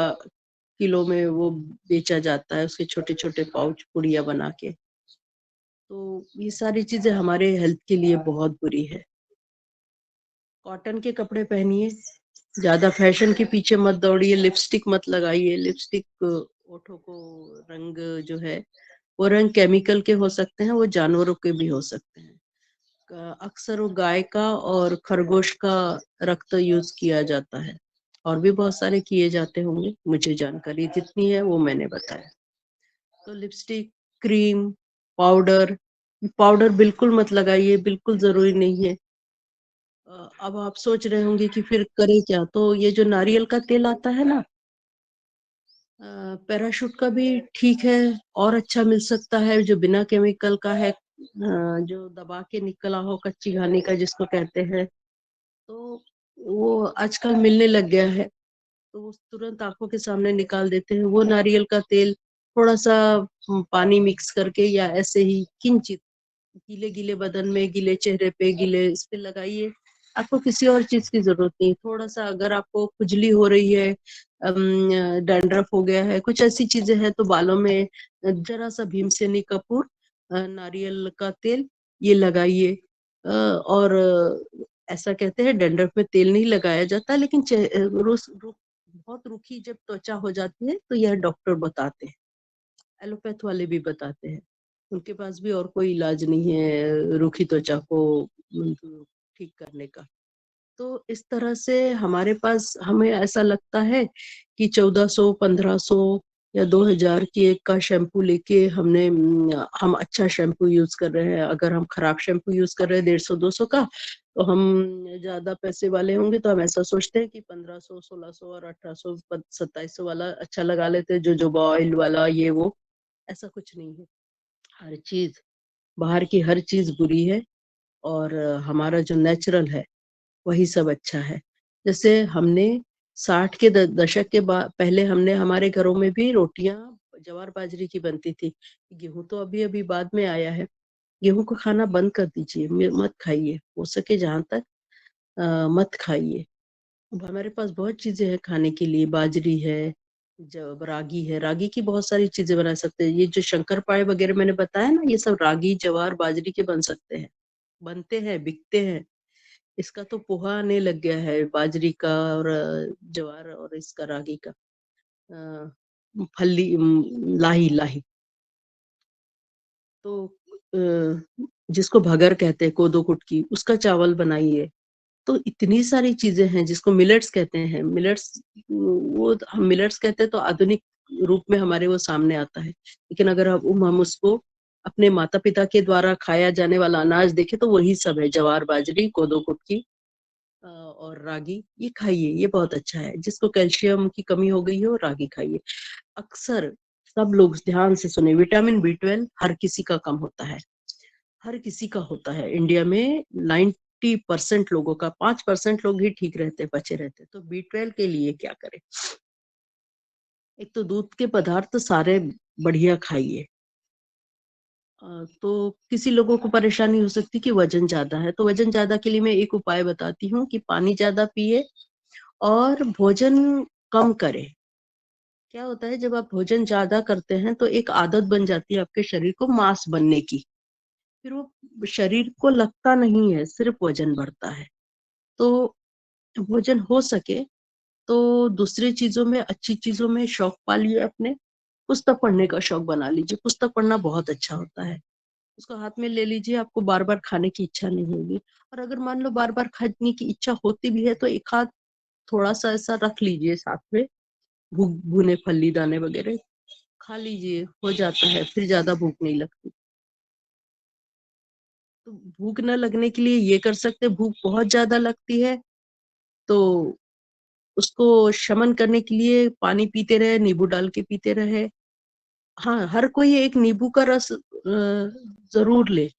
किलो में वो बेचा जाता है, उसके छोटे छोटे पाउच पुड़िया बना के। तो ये सारी चीजें हमारे हेल्थ के लिए बहुत बुरी है। कॉटन के कपड़े पहनिए, ज्यादा फैशन के पीछे मत दौड़िए, लिपस्टिक मत लगाइए। लिपस्टिक ओठों को रंग जो है वो रंग केमिकल के हो सकते हैं, वो जानवरों के भी हो सकते हैं। अक्सर वो गाय का और खरगोश का रक्त यूज किया जाता है, और भी बहुत सारे किए जाते होंगे, मुझे जानकारी जितनी है वो मैंने बताया। तो लिपस्टिक, क्रीम, पाउडर पाउडर बिल्कुल मत लगाइए, बिल्कुल जरूरी नहीं है। अब आप सोच रहे होंगे कि फिर करें क्या, तो ये जो नारियल का तेल आता है ना, पैराशूट का भी ठीक है और अच्छा मिल सकता है, जो बिना केमिकल का है, जो दबा के निकला हो, कच्ची घानी का जिसको कहते हैं, तो वो आजकल मिलने लग गया है। तो वो तुरंत आंखों के सामने निकाल देते हैं। वो नारियल का तेल थोड़ा सा पानी मिक्स करके या ऐसे ही किंचित गीले गीले बदन में, गीले चेहरे पे, गीले इस पे लगाइए। आपको किसी और चीज की जरूरत नहीं। थोड़ा सा अगर आपको खुजली हो रही है, डैंड्रफ हो गया है, कुछ ऐसी चीजें हैं, तो बालों में जरा सा भीमसेनी कपूर, नारियल का तेल ये लगाइए। और ऐसा कहते हैं डैंड्रफ में तेल नहीं लगाया जाता, लेकिन बहुत रूखी जब त्वचा हो जाती है तो यह डॉक्टर बताते हैं, एलोपैथ वाले भी बताते हैं। उनके पास भी और कोई इलाज नहीं है रूखी त्वचा को ठीक करने का। तो इस तरह से हमारे पास, हमें ऐसा लगता है कि 1400, 1500 या 2000 की एक का शैम्पू लेके हम अच्छा शैम्पू यूज कर रहे हैं। अगर हम खराब शैम्पू यूज कर रहे हैं 150-200 का, तो हम ज्यादा पैसे वाले होंगे, तो हम ऐसा सोचते हैं कि 1500, 1600 और 1800, 2700 वाला अच्छा लगा लेते हैं, जो जोबा ऑयल वाला, ये वो। ऐसा कुछ नहीं है। हर चीज, बाहर की हर चीज बुरी है और हमारा जो नेचुरल है वही सब अच्छा है। जैसे हमने 60 के दशक के बाद पहले हमने हमारे घरों में भी रोटियां ज्वार बाजरे की बनती थी। गेहूं तो अभी अभी बाद में आया है। गेहूं को खाना बंद कर दीजिए, मत खाइए, हो सके जहां तक मत खाइए। अब हमारे पास बहुत चीजें हैं खाने के लिए, बाजरी है, जब रागी है, रागी की बहुत सारी चीजें बना सकते हैं। ये जो शंकरपाळे वगैरह मैंने बताया ना, ये सब रागी, ज्वार, बाजरी के बन सकते हैं, बनते हैं, बिकते हैं। इसका तो पोहा आने लग गया है, बाजरी का और ज्वार और इसका रागी का। फली, लाही लाही, तो जिसको भगर कहते हैं, कोदो कुटकी, उसका चावल बनाइए। तो इतनी सारी चीजें हैं जिसको मिलेट्स कहते हैं। मिलेट्स, वो हम मिलेट्स कहते हैं तो आधुनिक रूप में हमारे वो सामने आता है, लेकिन अगर हम उसको अपने माता पिता के द्वारा खाया जाने वाला अनाज देखें तो वही सब है, ज्वार, बाजरी, कोदो कुटकी और रागी। ये खाइए, ये बहुत अच्छा है। जिसको कैल्शियम की कमी हो गई हो, रागी खाइए। अक्सर सब लोग ध्यान से सुने, विटामिन B12 हर किसी का कम होता है, हर किसी का होता है। इंडिया में 90% लोगों का, 5% लोग ही ठीक रहते, बचे रहते। तो B12 के लिए क्या करें? एक तो दूध के पदार्थ सारे बढ़िया खाइए, तो किसी लोगों को परेशानी हो सकती है कि वजन ज्यादा है, तो वजन ज्यादा के लिए मैं एक उपाय बताती हूँ कि पानी ज्यादा पिए और भोजन कम करें। क्या होता है, जब आप भोजन ज्यादा करते हैं तो एक आदत बन जाती है आपके शरीर को मांस बनने की, फिर वो शरीर को लगता नहीं है, सिर्फ वजन बढ़ता है। तो भोजन हो सके तो दूसरी चीजों में, अच्छी चीजों में शौक पालिए अपने। पुस्तक पढ़ने का शौक बना लीजिए, पुस्तक पढ़ना बहुत अच्छा होता है। उसको हाथ में ले लीजिए, आपको बार बार खाने की इच्छा नहीं होगी। और अगर मान लो बार बार खाने की इच्छा होती भी है तो एक हाथ थोड़ा सा ऐसा रख लीजिए साथ में, भुने फल्ली दाने वगैरह खा लीजिए, हो जाता है, फिर ज्यादा भूख नहीं लगती। तो भूख न लगने के लिए ये कर सकते, भूख बहुत ज्यादा लगती है तो उसको शमन करने के लिए पानी पीते रहे, नींबू डाल के पीते रहे। हाँ, हर कोई एक नींबू का रस जरूर ले।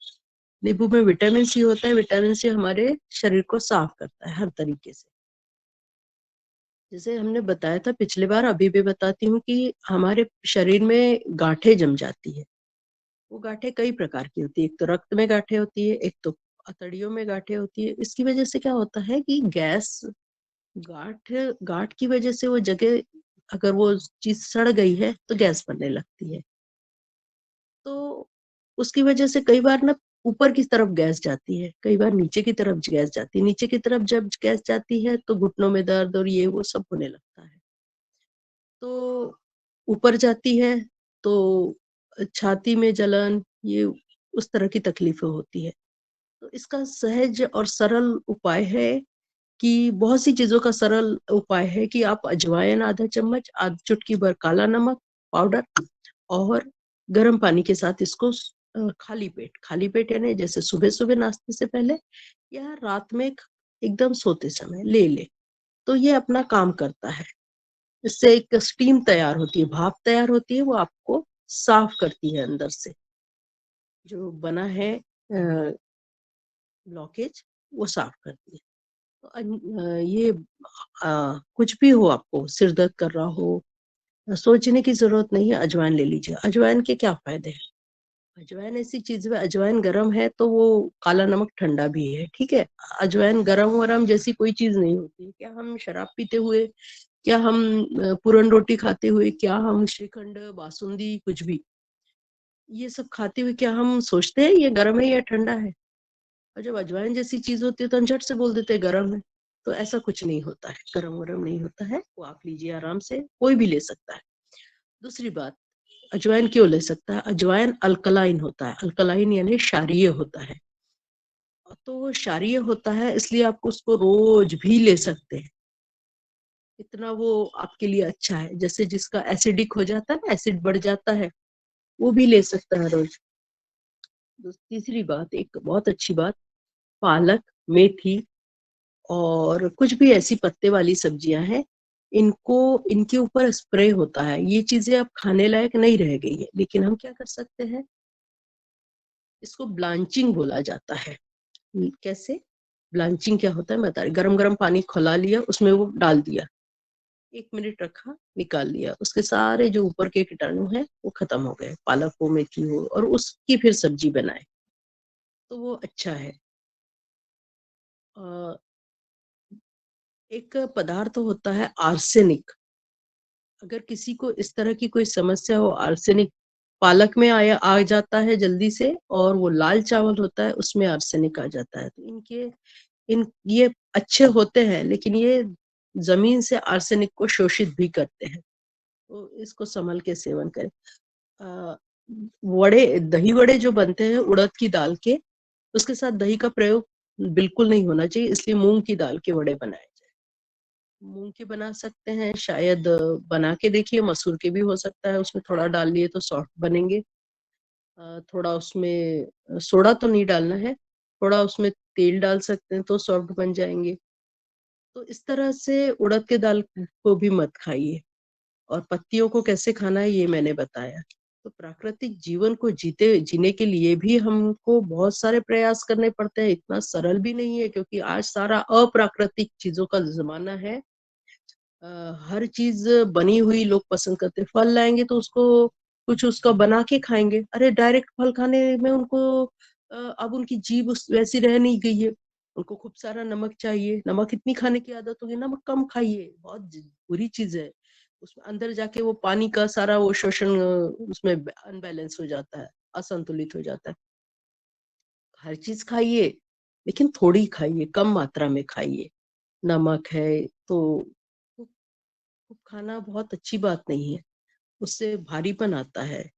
नींबू में विटामिन सी होता है, विटामिन सी हमारे शरीर को साफ करता है हर तरीके से। जैसे हमने बताया था पिछली बार, अभी भी बताती हूँ कि हमारे शरीर में गांठें जम जाती है। वो गांठें कई प्रकार की होती है, एक तो रक्त में गांठें होती है, एक तो अतड़ियों में गांठें होती है। इसकी वजह से क्या होता है कि गैस, गांठ गांठ की वजह से वो जगह, अगर वो चीज सड़ गई है तो गैस बनने लगती है। तो उसकी वजह से कई बार ना ऊपर की तरफ गैस जाती है, कई बार नीचे की तरफ गैस जाती है। नीचे की तरफ जब गैस जाती है तो घुटनों में दर्द और ये वो सब होने लगता है। तो ऊपर जाती है तो छाती में जलन, ये उस तरह की तकलीफें होती है। तो इसका सहज और सरल उपाय है कि, बहुत सी चीजों का सरल उपाय है कि आप अजवाइन आधा चम्मच, आध चुटकी भर काला नमक पाउडर और गर्म पानी के साथ इसको खाली पेट यानी जैसे सुबह सुबह नाश्ते से पहले या रात में एकदम सोते समय ले ले, तो ये अपना काम करता है। इससे एक स्टीम तैयार होती है, भाप तैयार होती है, वो आपको साफ करती है अंदर से, जो बना है ब्लॉकेज वो साफ करती है। तो ये कुछ भी हो, आपको सिर दर्द कर रहा हो, सोचने की जरूरत नहीं है, अजवाइन ले लीजिए। अजवाइन के क्या फायदे हैं? अजवाइन ऐसी चीज है, अजवाइन गर्म है तो वो काला नमक ठंडा भी है, ठीक है। अजवाइन गरम वरम जैसी कोई चीज नहीं होती। क्या हम शराब पीते हुए, क्या हम पूरन रोटी खाते हुए, क्या हम श्रीखंड बासुंदी कुछ भी ये सब खाते हुए क्या हम सोचते हैं ये गर्म है या ठंडा है? और जब अजवाइन जैसी चीज होती है तो हम झट से बोल देते हैं गर्म है। तो ऐसा कुछ नहीं होता है, गर्म वरम नहीं होता है, वो आप लीजिए आराम से, कोई भी ले सकता है। दूसरी बात, अजवाइन क्यों ले सकता है? अजवाइन अल्कलाइन होता है, अल्कलाइन यानी क्षारीय होता है। तो वो क्षारीय होता है इसलिए आपको उसको रोज भी ले सकते हैं, इतना वो आपके लिए अच्छा है। जैसे जिसका एसिडिक हो जाता है ना, एसिड बढ़ जाता है, वो भी ले सकता है रोज। तीसरी बात, एक बहुत अच्छी बात, पालक, मेथी और कुछ भी ऐसी पत्ते वाली सब्जियां हैं, इनको, इनके ऊपर स्प्रे होता है। ये चीजें अब खाने लायक नहीं रह गई है, लेकिन हम क्या कर सकते हैं, इसको ब्लांचिंग बोला जाता है। कैसे ब्लांचिंग क्या होता है मैं बता रही। गरम गरम पानी खौला लिया, उसमें वो डाल दिया, 1 मिनट रखा, निकाल लिया, उसके सारे जो ऊपर के कीटाणु हैं वो खत्म हो गए, पालक हो मेथी हो, और उसकी फिर सब्जी बनाए तो वो अच्छा है। एक पदार्थ होता है आर्सेनिक। अगर किसी को इस तरह की कोई समस्या हो, आर्सेनिक पालक में आ जाता है जल्दी से, और वो लाल चावल होता है उसमें आर्सेनिक आ जाता है। तो ये अच्छे होते हैं, लेकिन ये जमीन से आर्सेनिक को शोषित भी करते हैं, तो इसको संभल के सेवन करें। वड़े, दही वड़े जो बनते हैं उड़द की दाल के, उसके साथ दही का प्रयोग बिल्कुल नहीं होना चाहिए, इसलिए मूंग की दाल के वड़े बनाए जाए। मूंग के बना सकते हैं, शायद बना के देखिए, मसूर के भी हो सकता है, उसमें थोड़ा डाल लिए तो सॉफ्ट बनेंगे। थोड़ा उसमें सोडा तो नहीं डालना है, थोड़ा उसमें तेल डाल सकते हैं तो सॉफ्ट बन जाएंगे। तो इस तरह से उड़द के दाल को भी मत खाइए। और पत्तियों को कैसे खाना है ये मैंने बताया। तो प्राकृतिक जीवन को जीने के लिए भी हमको बहुत सारे प्रयास करने पड़ते हैं, इतना सरल भी नहीं है, क्योंकि आज सारा अप्राकृतिक चीजों का जमाना है। हर चीज बनी हुई लोग पसंद करते हैं। फल लाएंगे तो उसको कुछ उसका बना के खाएंगे। अरे डायरेक्ट फल खाने में उनको अब उनकी जीभ वैसी रह नहीं गई है, उनको खूब सारा नमक चाहिए। नमक इतनी खाने की आदत हो गई, नमक कम खाइए, बहुत बुरी चीज है। उसमें अंदर जाके वो पानी का सारा वो शोषण उसमें अनबैलेंस हो जाता है, असंतुलित हो जाता है। हर चीज खाइए लेकिन थोड़ी खाइए, कम मात्रा में खाइए। नमक है तो खूब खाना बहुत अच्छी बात नहीं है, उससे भारीपन आता है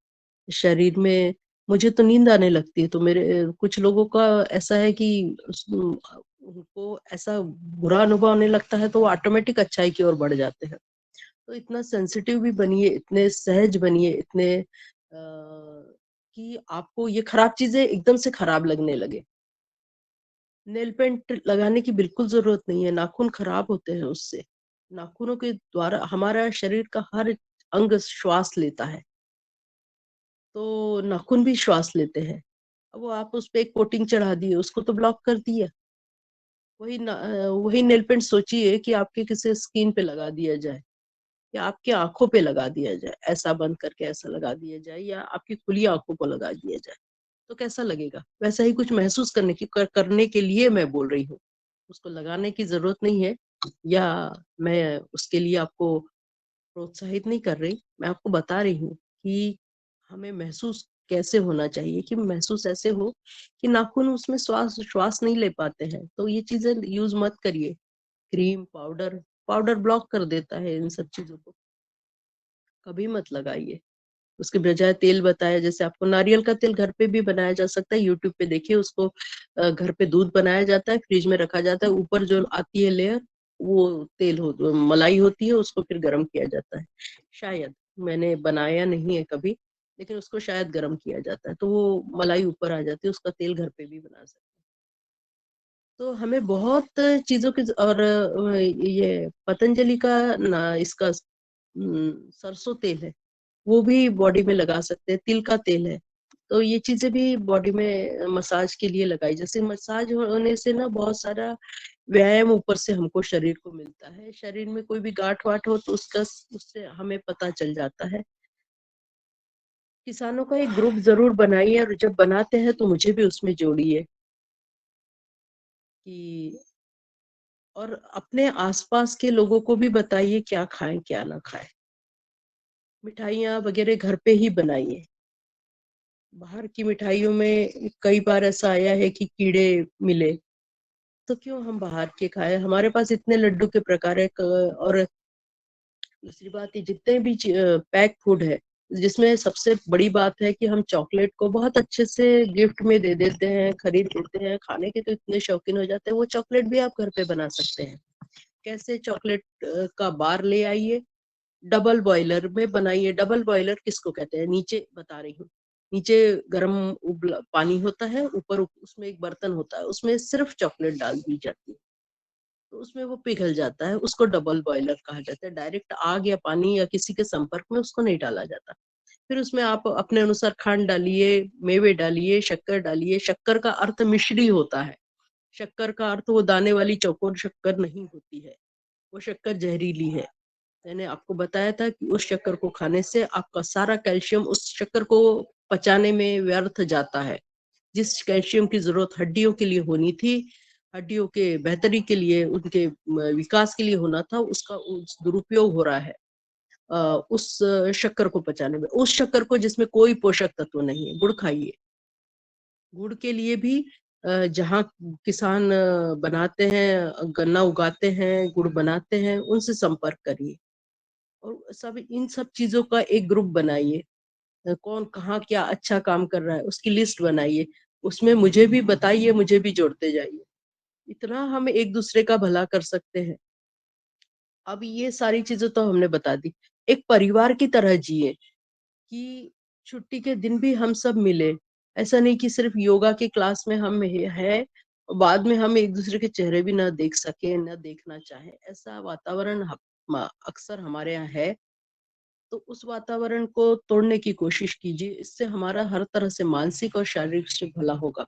शरीर में। मुझे तो नींद आने लगती है, तो मेरे कुछ लोगों का ऐसा है कि उनको ऐसा बुरा अनुभव होने लगता है तो वो ऑटोमेटिक अच्छाई की ओर बढ़ जाते हैं। तो इतना सेंसिटिव भी बनिए, इतने सहज बनिए, इतने कि आपको ये खराब चीजें एकदम से खराब लगने लगे। नेल पेंट लगाने की बिल्कुल जरूरत नहीं है, नाखून खराब होते हैं उससे। नाखूनों के द्वारा हमारा शरीर का हर अंग श्वास लेता है, तो नाखून भी श्वास लेते हैं। अब वो आप उस पे एक कोटिंग चढ़ा दिए, उसको तो ब्लॉक कर दिया। वही नेल पेंट सोचिए कि आपके किसी स्किन पे लगा दिया जाए या आपकी आंखों पे लगा दिया जाए, ऐसा बंद करके ऐसा लगा दिया जाए, या आपकी खुली आंखों को लगा दिया जाए, तो कैसा लगेगा? वैसा ही कुछ महसूस करने के लिए मैं बोल रही हूँ। उसको लगाने की जरूरत नहीं है, या मैं उसके लिए आपको प्रोत्साहित नहीं कर रही, मैं आपको बता रही हूँ कि हमें महसूस कैसे होना चाहिए, कि महसूस ऐसे हो कि नाखून उसमें श्वास नहीं ले पाते हैं, तो ये चीजें यूज मत करिए। क्रीम, पाउडर, पाउडर ब्लॉक कर देता है इन सब चीजों को, कभी मत लगाइए। उसके बजाय तेल बताया, जैसे आपको नारियल का तेल घर पे भी बनाया जा सकता है, यूट्यूब पे देखिए उसको। घर पे दूध बनाया जाता है, फ्रिज में रखा जाता है, ऊपर जो आती है लेयर वो तेल मलाई होती है, उसको फिर गर्म किया जाता है। शायद, मैंने बनाया नहीं है कभी, लेकिन उसको शायद गर्म किया जाता है तो वो मलाई ऊपर आ जाती है, उसका तेल घर पे भी बना सकते हैं। तो हमें बहुत चीजों की और ये पतंजलि का ना, इसका सरसों तेल है, वो भी बॉडी में लगा सकते हैं। तिल का तेल है, तो ये चीजें भी बॉडी में मसाज के लिए लगाई। जैसे मसाज होने से ना बहुत सारा व्यायाम ऊपर से हमको शरीर को मिलता है। शरीर में कोई भी गांठ वाठ हो तो उससे हमें पता चल जाता है। किसानों का एक ग्रुप जरूर बनाइए, और जब बनाते हैं तो मुझे भी उसमें जोड़िए, कि और अपने आसपास के लोगों को भी बताइए क्या खाएं क्या ना खाएं। मिठाइयाँ वगैरह घर पे ही बनाइए। बाहर की मिठाइयों में कई बार ऐसा आया है कि कीड़े मिले, तो क्यों हम बाहर के खाएं? हमारे पास इतने लड्डू के प्रकार है। और दूसरी बात, ये जितने भी पैक फूड है, जिसमें सबसे बड़ी बात है कि हम चॉकलेट को बहुत अच्छे से गिफ्ट में दे देते हैं, खरीद लेते हैं, खाने के तो इतने शौकीन हो जाते हैं। वो चॉकलेट भी आप घर पे बना सकते हैं। कैसे? चॉकलेट का बार ले आइए, डबल बॉयलर में बनाइए। डबल बॉयलर किसको कहते हैं, नीचे बता रही हूँ। नीचे गर्म पानी होता है, ऊपर उसमें एक बर्तन होता है, उसमें सिर्फ चॉकलेट डाल दी जाती है, तो उसमें वो पिघल जाता है। उसको डबल बॉयलर कहा जाता है। डायरेक्ट आग या पानी या किसी के संपर्क में उसको नहीं डाला जाता। फिर उसमें आप अपने अनुसार खांड डालिए, मेवे डालिए, शक्कर डालिए। शक्कर का अर्थ मिश्री होता है। शक्कर का अर्थ वो दाने वाली चौकोर शक्कर नहीं होती है, वो शक्कर जहरीली है। मैंने आपको बताया था कि उस शक्कर को खाने से आपका सारा कैल्शियम उस शक्कर को पचाने में व्यर्थ जाता है। जिस कैल्शियम की जरूरत हड्डियों के लिए होनी थी, हड्डियों के बेहतरी के लिए, उनके विकास के लिए होना था, उसका दुरुपयोग हो रहा है उस शक्कर को पचाने में। उस शक्कर को जिसमें कोई पोषक तत्व नहीं है। गुड़ खाइए। गुड़ के लिए भी जहाँ किसान बनाते हैं, गन्ना उगाते हैं, गुड़ बनाते हैं, उनसे संपर्क करिए। और इन सब चीजों का एक ग्रुप बनाइए। कौन कहाँ क्या अच्छा काम कर रहा है उसकी लिस्ट बनाइए, उसमें मुझे भी बताइए, मुझे भी जोड़ते जाइए। इतना हम एक दूसरे का भला कर सकते हैं। अब ये सारी चीजें तो हमने बता दी। एक परिवार की तरह जिए, कि छुट्टी के दिन भी हम सब मिले। ऐसा नहीं कि सिर्फ योगा के क्लास में हम है, बाद में हम एक दूसरे के चेहरे भी ना देख सके, ना देखना चाहे। ऐसा वातावरण अक्सर हमारे यहाँ है। तो उस वातावरण को तोड़ने की कोशिश कीजिए। इससे हमारा हर तरह से मानसिक और शारीरिक से भला होगा।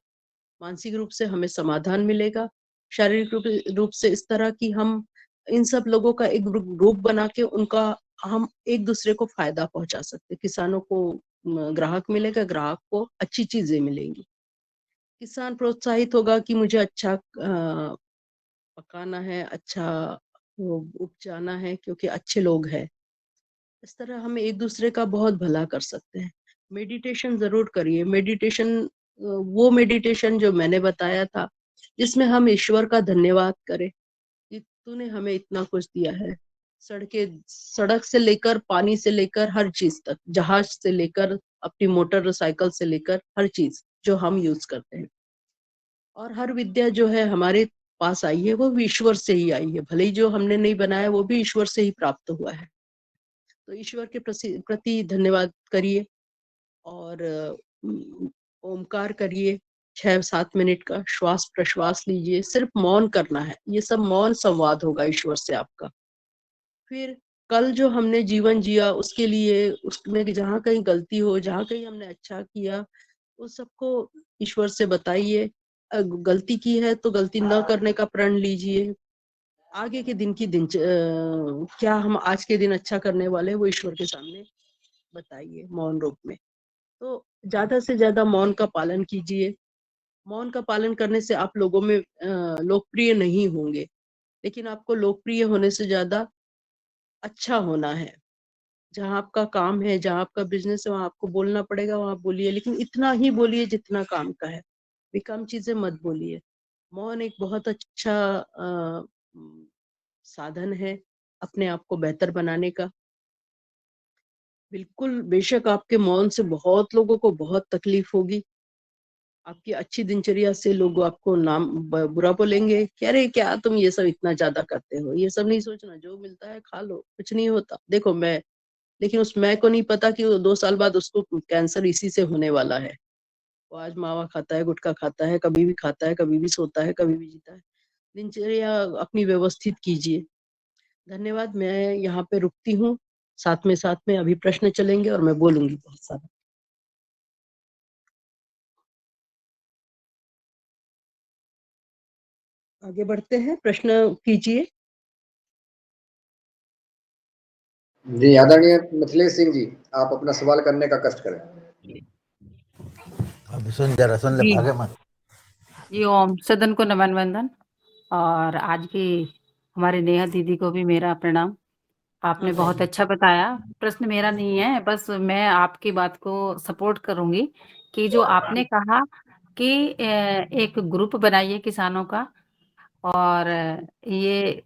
मानसिक रूप से हमें समाधान मिलेगा, शारीरिक रूप से इस तरह की हम इन सब लोगों का एक ग्रुप बना के उनका हम एक दूसरे को फायदा पहुंचा सकते। किसानों को ग्राहक मिलेगा, ग्राहक को अच्छी चीजें मिलेंगी। किसान प्रोत्साहित होगा कि मुझे अच्छा पकाना है, अच्छा वो उपजाना है, क्योंकि अच्छे लोग हैं। इस तरह हम एक दूसरे का बहुत भला कर सकते हैं। मेडिटेशन जरूर करिए। मेडिटेशन वो मेडिटेशन जो मैंने बताया था, जिसमें हम ईश्वर का धन्यवाद करें कि तूने हमें इतना कुछ दिया है। सड़क से लेकर, पानी से लेकर, हर चीज तक, जहाज से लेकर, अपनी मोटरसाइकिल से लेकर, हर चीज जो हम यूज करते हैं। और हर विद्या जो है हमारे पास आई है, वो भी ईश्वर से ही आई है। भले ही जो हमने नहीं बनाया, वो भी ईश्वर से ही प्राप्त हुआ है। तो ईश्वर के प्रति धन्यवाद करिए। और ओमकार करिए 6-7 मिनट का, श्वास प्रश्वास लीजिए। सिर्फ मौन करना है, ये सब मौन संवाद होगा ईश्वर से आपका। फिर कल जो हमने जीवन जिया, उसके लिए, उसमें जहाँ कहीं गलती हो, जहाँ कहीं हमने अच्छा किया, उस सबको ईश्वर से बताइए। गलती की है तो गलती न करने का प्रण लीजिए। आगे के दिन की क्या हम आज के दिन अच्छा करने वाले, वो ईश्वर के सामने बताइए मौन रूप में। तो ज्यादा से ज्यादा मौन का पालन कीजिए। मौन का पालन करने से आप लोगों में लोकप्रिय नहीं होंगे, लेकिन आपको लोकप्रिय होने से ज्यादा अच्छा होना है। जहाँ आपका काम है, जहाँ आपका बिजनेस है, वहां आपको बोलना पड़ेगा, वहां बोलिए, लेकिन इतना ही बोलिए जितना काम का है। भी कम चीजें मत बोलिए। मौन एक बहुत अच्छा साधन है अपने आप को बेहतर बनाने का। बिल्कुल, बेशक आपके मौन से बहुत लोगों को बहुत तकलीफ होगी। आपकी अच्छी दिनचर्या से लोग आपको नाम बुरा बोलेंगे कि अरे क्या तुम ये सब इतना ज्यादा करते हो। ये सब नहीं सोचना, जो मिलता है खा लो, कुछ नहीं होता। देखो मैं, लेकिन उस मैं को नहीं पता कि वो 2 साल बाद उसको कैंसर इसी से होने वाला है। वो आज मावा खाता है, गुटखा खाता है, कभी भी खाता है, कभी भी सोता है, कभी भी जीता है। दिनचर्या अपनी व्यवस्थित कीजिए। धन्यवाद। मैं यहाँ पे रुकती हूँ। साथ में अभी प्रश्न चलेंगे और मैं बोलूंगी बहुत सारा। आगे बढ़ते हैं, प्रश्न कीजिए। जी आदरणीय मिथिलेश सिंह जी, आप अपना सवाल करने का कष्ट करें। अभी सुन जरा, सुन ले, जी भागे मत। जी, ओम सदन को नमन वंदन। और आज की हमारे नेहा दीदी को भी मेरा प्रणाम। आपने बहुत अच्छा बताया। प्रश्न मेरा नहीं है, बस मैं आपकी बात को सपोर्ट करूंगी कि जो आपने कहा कि एक ग्रुप बनाइए किसानों का, और ये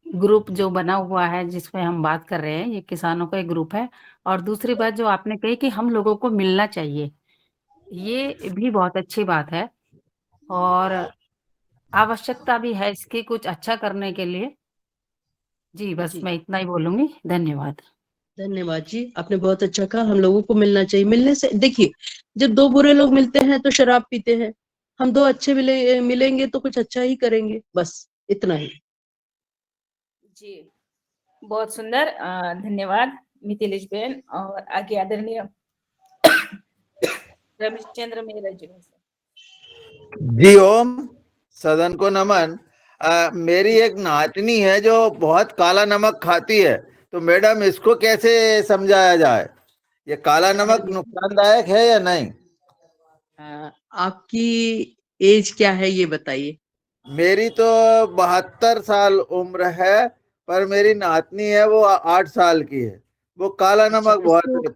ग्रुप जो बना हुआ है जिसमें हम बात कर रहे हैं, ये किसानों का एक ग्रुप है। और दूसरी बात जो आपने कही कि हम लोगों को मिलना चाहिए, ये भी बहुत अच्छी बात है। और आवश्यकता भी है इसकी कुछ अच्छा करने के लिए। जी, बस जी, मैं इतना ही बोलूंगी। धन्यवाद। धन्यवाद जी। आपने बहुत अच्छा कहा, हम लोगों को मिलना चाहिए। मिलने से देखिए, जब 2 बुरे लोग मिलते हैं तो शराब पीते हैं। हम 2 अच्छे मिलेंगे तो कुछ अच्छा ही करेंगे। बस इतना ही। जी, बहुत सुंदर। धन्यवाद मिथिलेश बहन। और आगे आदरणीय रमेशचंद्र मेहरा जी। जी ओम, सदन को नमन। मेरी एक नातनी है जो बहुत काला नमक खाती है, तो मैडम इसको कैसे समझाया जाए? ये काला नमक नुकसानदायक है या नहीं? आपकी एज क्या है ये बताइए। मेरी तो 72 साल उम्र है, पर मेरी नातनी है वो 8 साल की है। वो काला अच्छा, नमक बहुत।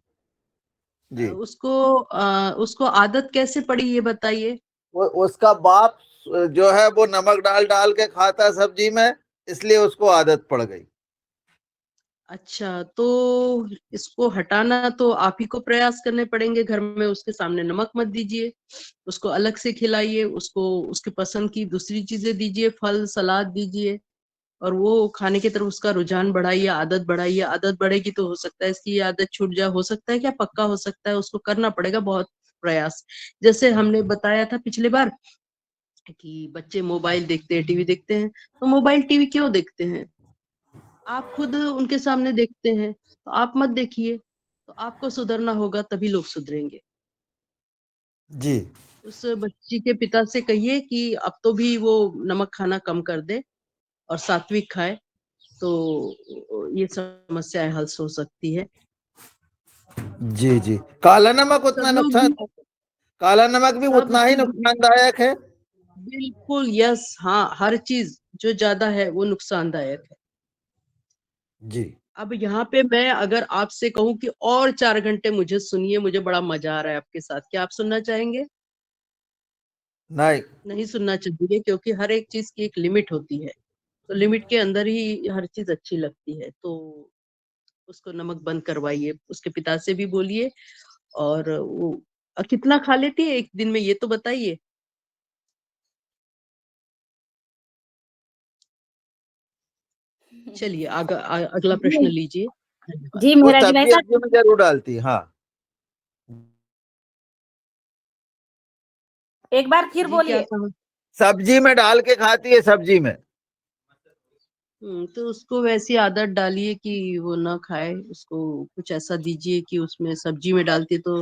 जी, उसको आदत कैसे पड़ी ये बताइए। उसका बाप जो है वो नमक डाल डाल के खाता सब्जी में, इसलिए उसको आदत पड़ गई। अच्छा, तो इसको हटाना तो आप ही को प्रयास करने पड़ेंगे। घर में उसके सामने नमक मत दीजिए, उसको अलग से खिलाइए, उसको उसके पसंद की दूसरी चीजें दीजिए, फल सलाद दीजिए, और वो खाने की तरफ उसका रुझान बढ़ाइए, आदत बढ़ाइए। आदत बढ़ेगी तो हो सकता है इसकी ये आदत छूट जाए, हो सकता है क्या पक्का हो सकता है। उसको करना पड़ेगा बहुत प्रयास। जैसे हमने बताया था पिछले बार कि बच्चे मोबाइल देखते हैं, टीवी देखते हैं, तो मोबाइल टीवी क्यों देखते हैं? आप खुद उनके सामने देखते हैं, तो आप मत देखिए। तो आपको सुधरना होगा, तभी लोग सुधरेंगे। जी, उस बच्ची के पिता से कहिए कि अब तो भी वो नमक खाना कम कर दे और सात्विक खाए, तो ये समस्याएं हल हो सकती है। जी जी। काला नमक सब उतना लोग भी, नुकसान, काला नमक भी सब उतना ही चीज नुकसानदायक है? बिल्कुल, यस, हाँ, हर चीज जो ज्यादा है वो नुकसानदायक है। जी अब यहाँ पे मैं अगर आपसे कहूँ कि और 4 घंटे मुझे सुनिए, मुझे बड़ा मजा आ रहा है आपके साथ, क्या आप सुनना चाहेंगे? नहीं। नहीं सुनना चाहिए, क्योंकि हर एक चीज की एक लिमिट होती है, तो लिमिट के अंदर ही हर चीज अच्छी लगती है। तो उसको नमक बंद करवाइए, उसके पिता से भी बोलिए। और वो कितना खा लेती है एक दिन में, ये तो बताइए। चलिए अगला प्रश्न जी लीजिए। धन्यवाद। जी वो मेहराज भाई सब्जी साहब, में जरूर डालती है, हाँ। एक बार फिर जी क्या बोलिए। कहा? सब्जी में डाल के खाती है, सब्जी में। तो उसको वैसी आदत डालिए कि वो ना खाए, उसको कुछ ऐसा दीजिए कि उसमें सब्जी में डालती तो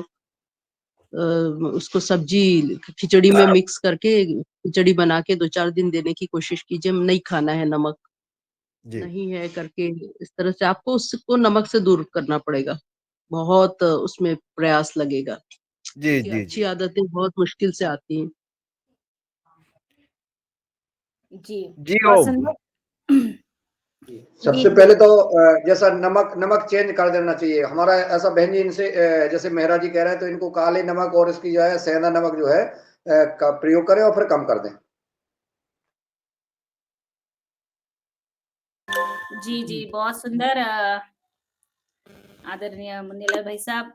उसको सब्जी खिचड़ी में मिक्स करके खिचड़ी बना के 2-4 दिन देने की कोशिश कीजिए। नहीं खाना है नमक, जी नहीं है करके, इस तरह से आपको उसको नमक से दूर करना पड़ेगा। बहुत उसमें प्रयास लगेगा, जी क्योंकि जी अच्छी जी। आदतें बहुत मुश्किल से आती हैं। जी जी बहुत ओम। सुंदर। जी सबसे जी पहले तो जैसा नमक नमक चेंज कर देना चाहिए हमारा, ऐसा बहन जी इनसे जैसे मेहरा जी कह रहे हैं, तो इनको काले नमक और इसकी जो है सेंधा नमक जो है का प्रयोग करें और फिर कम कर दें। जी जी बहुत सुंदर। आदरणीय मुन्नीलाल भाई साहब,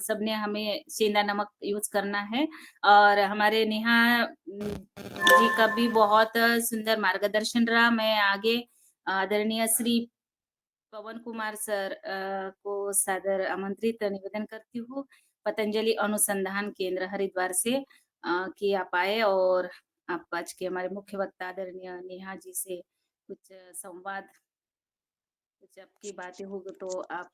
सबने हमें सेंधा नमक यूज करना है। और हमारे नेहा जी का भी बहुत सुंदर मार्गदर्शन रहा। मैं आगे आदरणीय श्री पवन कुमार सर को सादर आमंत्रित निवेदन करती हूँ। पतंजलि अनुसंधान केंद्र हरिद्वार से कि आप आए और आप आज के हमारे मुख्य वक्ता आदरणीय नेहा जी से कुछ संवाद, कुछ आपकी बातें होगी तो आप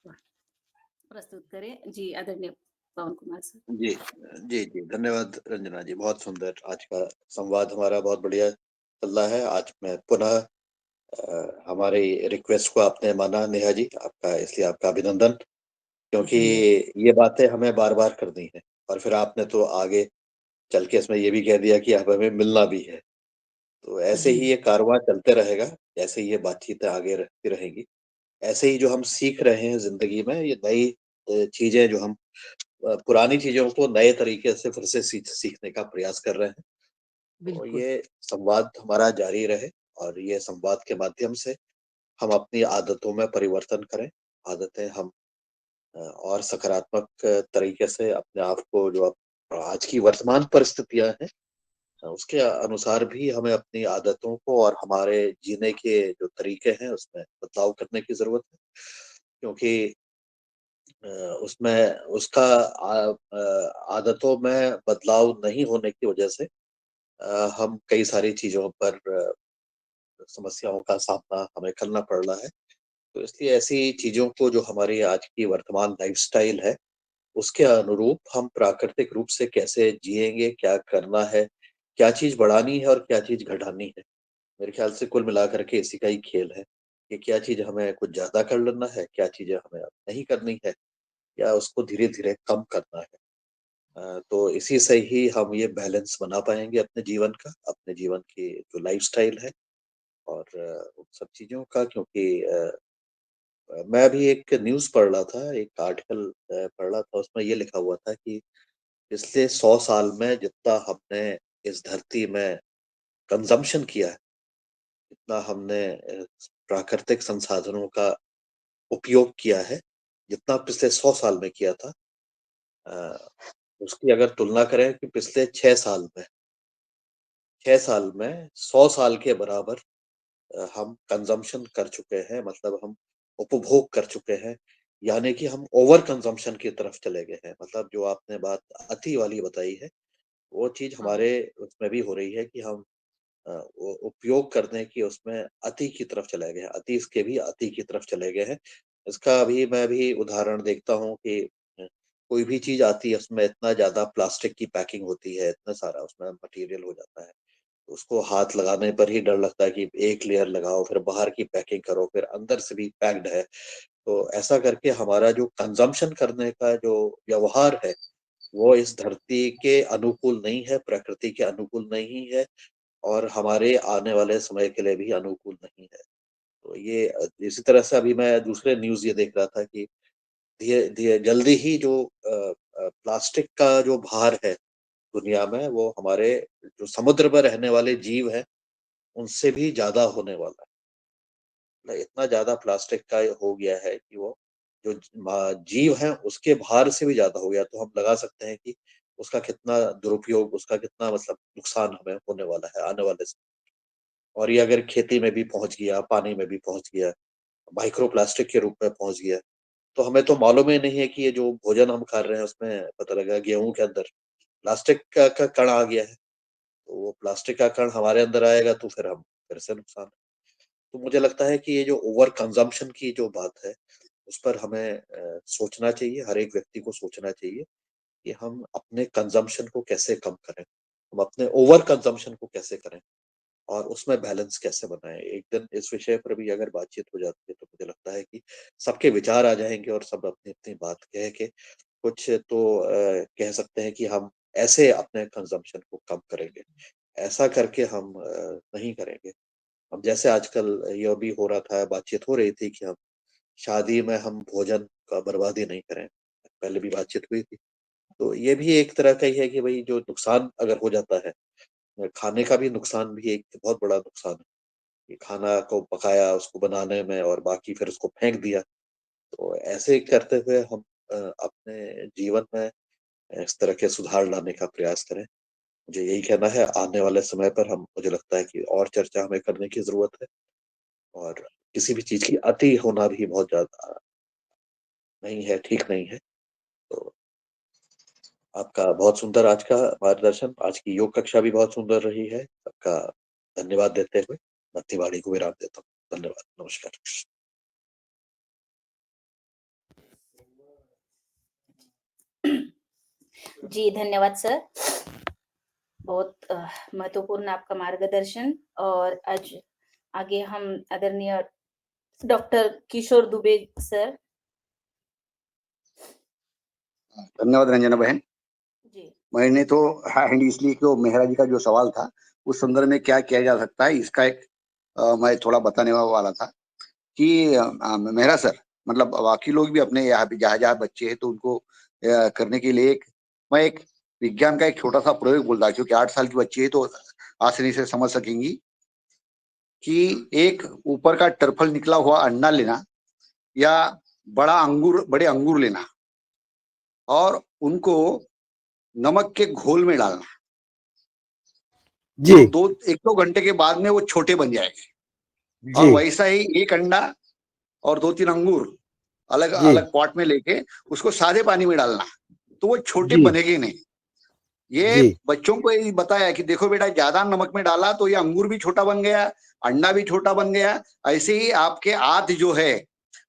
प्रस्तुत करें। जी आदरणीय पवन कुमार सर। जी जी जी, धन्यवाद रंजना जी, बहुत सुंदर आज का संवाद हमारा बहुत बढ़िया चल रहा है। आज मैं पुनः हमारे रिक्वेस्ट को आपने माना नेहा जी, आपका इसलिए आपका अभिनंदन, क्योंकि ये बातें हमें बार बार करनी है। और फिर आपने तो आगे चल के इसमें ये भी कह दिया कि अब हमें मिलना भी है। तो ऐसे जी ही ये कारवां चलते रहेगा, ऐसे ही ये बातचीतें आगे रहती रहेंगी। ऐसे ही जो हम सीख रहे हैं जिंदगी में, ये नई चीजें जो हम पुरानी चीजों को नए तरीके से फिर से सीखने का प्रयास कर रहे हैं। तो बिल्कुल ये संवाद हमारा जारी रहे, और ये संवाद के माध्यम से हम अपनी आदतों में परिवर्तन करें। आदतें हम और सकारात्मक तरीके से अपने आप को, जो आज की वर्तमान परिस्थितियां हैं उसके अनुसार भी हमें अपनी आदतों को और हमारे जीने के जो तरीके हैं उसमें बदलाव करने की जरूरत है। क्योंकि उसमें उसका आदतों में बदलाव नहीं होने की वजह से हम कई सारी चीजों पर समस्याओं का सामना हमें करना पड़ रहा है। तो इसलिए ऐसी चीजों को, जो हमारी आज की वर्तमान लाइफस्टाइल है, उसके अनुरूप हम प्राकृतिक रूप से कैसे जिएंगे, क्या करना है, क्या चीज बढ़ानी है और क्या चीज घटानी है। मेरे ख्याल से कुल मिलाकर के इसी का ही खेल है कि क्या चीज हमें कुछ ज्यादा कर लेना है, क्या चीजें हमें अब नहीं करनी है, या उसको धीरे धीरे कम करना है। तो इसी से ही हम ये बैलेंस बना पाएंगे अपने जीवन का, अपने जीवन की जो लाइफस्टाइल है और उन सब चीजों का। क्योंकि मैं अभी एक न्यूज़ पढ़ रहा था, एक आर्टिकल पढ़ रहा था, उसमें ये लिखा हुआ था कि पिछले 100 साल में जितना हमने इस धरती में कंजम्पशन किया है, जितना हमने प्राकृतिक संसाधनों का उपयोग किया है, जितना पिछले 100 साल में किया था, अ, उसकी अगर तुलना करें कि पिछले 6 साल में 100 साल के बराबर हम कंजम्पशन कर चुके हैं, मतलब हम उपभोग कर चुके हैं। यानी कि हम ओवर कंजम्पशन की तरफ चले गए हैं। मतलब जो आपने बात अति वाली बताई है, वो चीज हाँ हमारे उसमें भी हो रही है कि हम उपयोग करने की उसमें अति की तरफ चले गए हैं, अति इसके भी अति की तरफ चले गए हैं। इसका अभी मैं भी उदाहरण देखता हूँ कि कोई भी चीज आती है उसमें इतना ज्यादा प्लास्टिक की पैकिंग होती है, इतना सारा उसमें मटेरियल हो जाता है, उसको हाथ लगाने पर ही डर लगता है कि एक लेयर लगाओ, फिर बाहर की पैकिंग करो, फिर अंदर से भी पैक्ड है। तो ऐसा करके हमारा जो कंजम्पशन करने का जो व्यवहार है वो इस धरती के अनुकूल नहीं है, प्रकृति के अनुकूल नहीं है और हमारे आने वाले समय के लिए भी अनुकूल नहीं है। तो ये इसी तरह से अभी मैं दूसरे न्यूज़ ये देख रहा था कि धीरे धीरे जल्दी ही जो प्लास्टिक का जो भार है दुनिया में वो हमारे जो समुद्र में रहने वाले जीव हैं उनसे भी ज्यादा होने वाला है। मतलब इतना ज्यादा प्लास्टिक का हो गया है कि वो जो जीव हैं उसके भार से भी ज्यादा हो गया। तो हम लगा सकते हैं कि उसका कितना दुरुपयोग, उसका कितना मतलब नुकसान हमें होने वाला है आने वाले समय। और ये अगर खेती में भी पहुंच गया, पानी में भी पहुंच गया, माइक्रो प्लास्टिक के रूप में पहुंच गया, तो हमें तो मालूम ही नहीं है कि ये जो भोजन हम खा रहे हैं उसमें पता लगा गेहूं के अंदर प्लास्टिक का कण आ गया है। तो वो प्लास्टिक का कण हमारे अंदर आएगा तो फिर हम फिर से नुकसान। तो मुझे लगता है कि ये जो ओवर कंजम्पशन की जो बात है उस पर हमें सोचना चाहिए, हर एक व्यक्ति को सोचना चाहिए कि हम अपने कंजम्पशन को कैसे कम करें, हम अपने ओवर कंजम्पशन को कैसे करें और उसमें बैलेंस कैसे बनाएं। एक दिन इस विषय पर भी अगर बातचीत हो जाती है तो मुझे लगता है कि सबके विचार आ जाएंगे और सब अपनी अपनी बात कह के कुछ तो कह सकते हैं कि हम ऐसे अपने कंजम्पशन को कम करेंगे। ऐसा करके हम नहीं करेंगे। अब जैसे आजकल ये भी हो रहा था, बातचीत हो रही थी कि हम शादी में हम भोजन का बर्बादी नहीं करें। पहले भी बातचीत हुई थी। तो ये भी एक तरह का ही है कि भई जो नुकसान अगर हो जाता है, खाने का भी नुकसान भी एक बहुत बड़ा नुकसान है। कि खाना को पकाया, उसको बनाने में और बाकी फिर उसको फेंक दिया। तो ऐसे करते हुए हम अपने जीवन में इस तरह के सुधार लाने का प्रयास करें। मुझे यही कहना है, आने वाले समय पर हम मुझे लगता है कि और चर्चा हमें करने की ज़रूरत है और किसी भी चीज़ की अति होना भी बहुत ज़्यादा नहीं है, ठीक नहीं है। तो आपका बहुत सुंदर आज का मार्गदर्शन, आज की योग कक्षा भी बहुत सुंदर रही है। सबका धन्यवाद देते हुए अपनी वाणी को विराम देता हूँ। धन्यवाद, नमस्कार। जी, धन्यवाद सर। बहुत महत्वपूर्ण आपका मार्गदर्शन। और आज आगे हम आदरणीय डॉक्टर किशोर दुबे सर। धन्यवाद रंजना बहन। जी। मैंने तो हैंड इसलिए कि वो मेहरा जी का जो सवाल था उस संदर्भ में क्या किया जा सकता है इसका एक मैं थोड़ा बताने वाला था कि मेहरा सर मतलब बाकी लोग भी अपने यहाँ पे जहाँ जहाँ बच्चे हैं तो उनको करने के लिए मैं एक विज्ञान का एक छोटा सा प्रयोग बोलता क्योंकि 8 साल की बच्ची है तो आसानी से समझ सकेंगी कि एक ऊपर का टर्फल निकला हुआ अंडा लेना या बड़े अंगूर लेना और उनको नमक के घोल में डालना। जी तो 1-2 घंटे के बाद में वो छोटे बन जाएंगे और जी वैसा ही एक अंडा और 2-3 अंगूर अलग जी अलग पॉट में लेके उसको सादे पानी में डालना तो वो छोटे जी बनेंगे नहीं। ये जी बच्चों को ये बताया कि देखो बेटा ज्यादा नमक में डाला तो ये अंगूर भी छोटा बन गया, अंडा भी छोटा बन गया, ऐसे ही आपके आंत जो है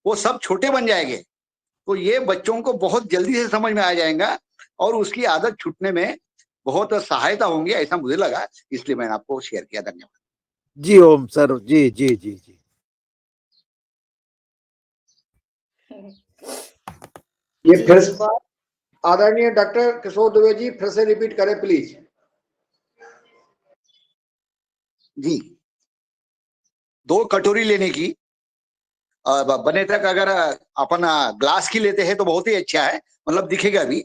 वो सब छोटे बन जाएंगे। तो ये बच्चों को बहुत जल्दी से समझ में आ जाएगा और उसकी आदत छूटने में बहुत सहायता होंगी ऐसा मुझे लगा, इसलिए मैंने आपको शेयर किया। धन्यवाद। जी ओम सर, जी जी जी जी। ये जी, फिर जी, बहुत आदरणीय डॉक्टर किशोर दुबे जी फिर से रिपीट करें प्लीज। जी, 2 कटोरी लेने की बने तक अगर अपन ग्लास की लेते हैं तो बहुत ही अच्छा है, मतलब दिखेगा भी।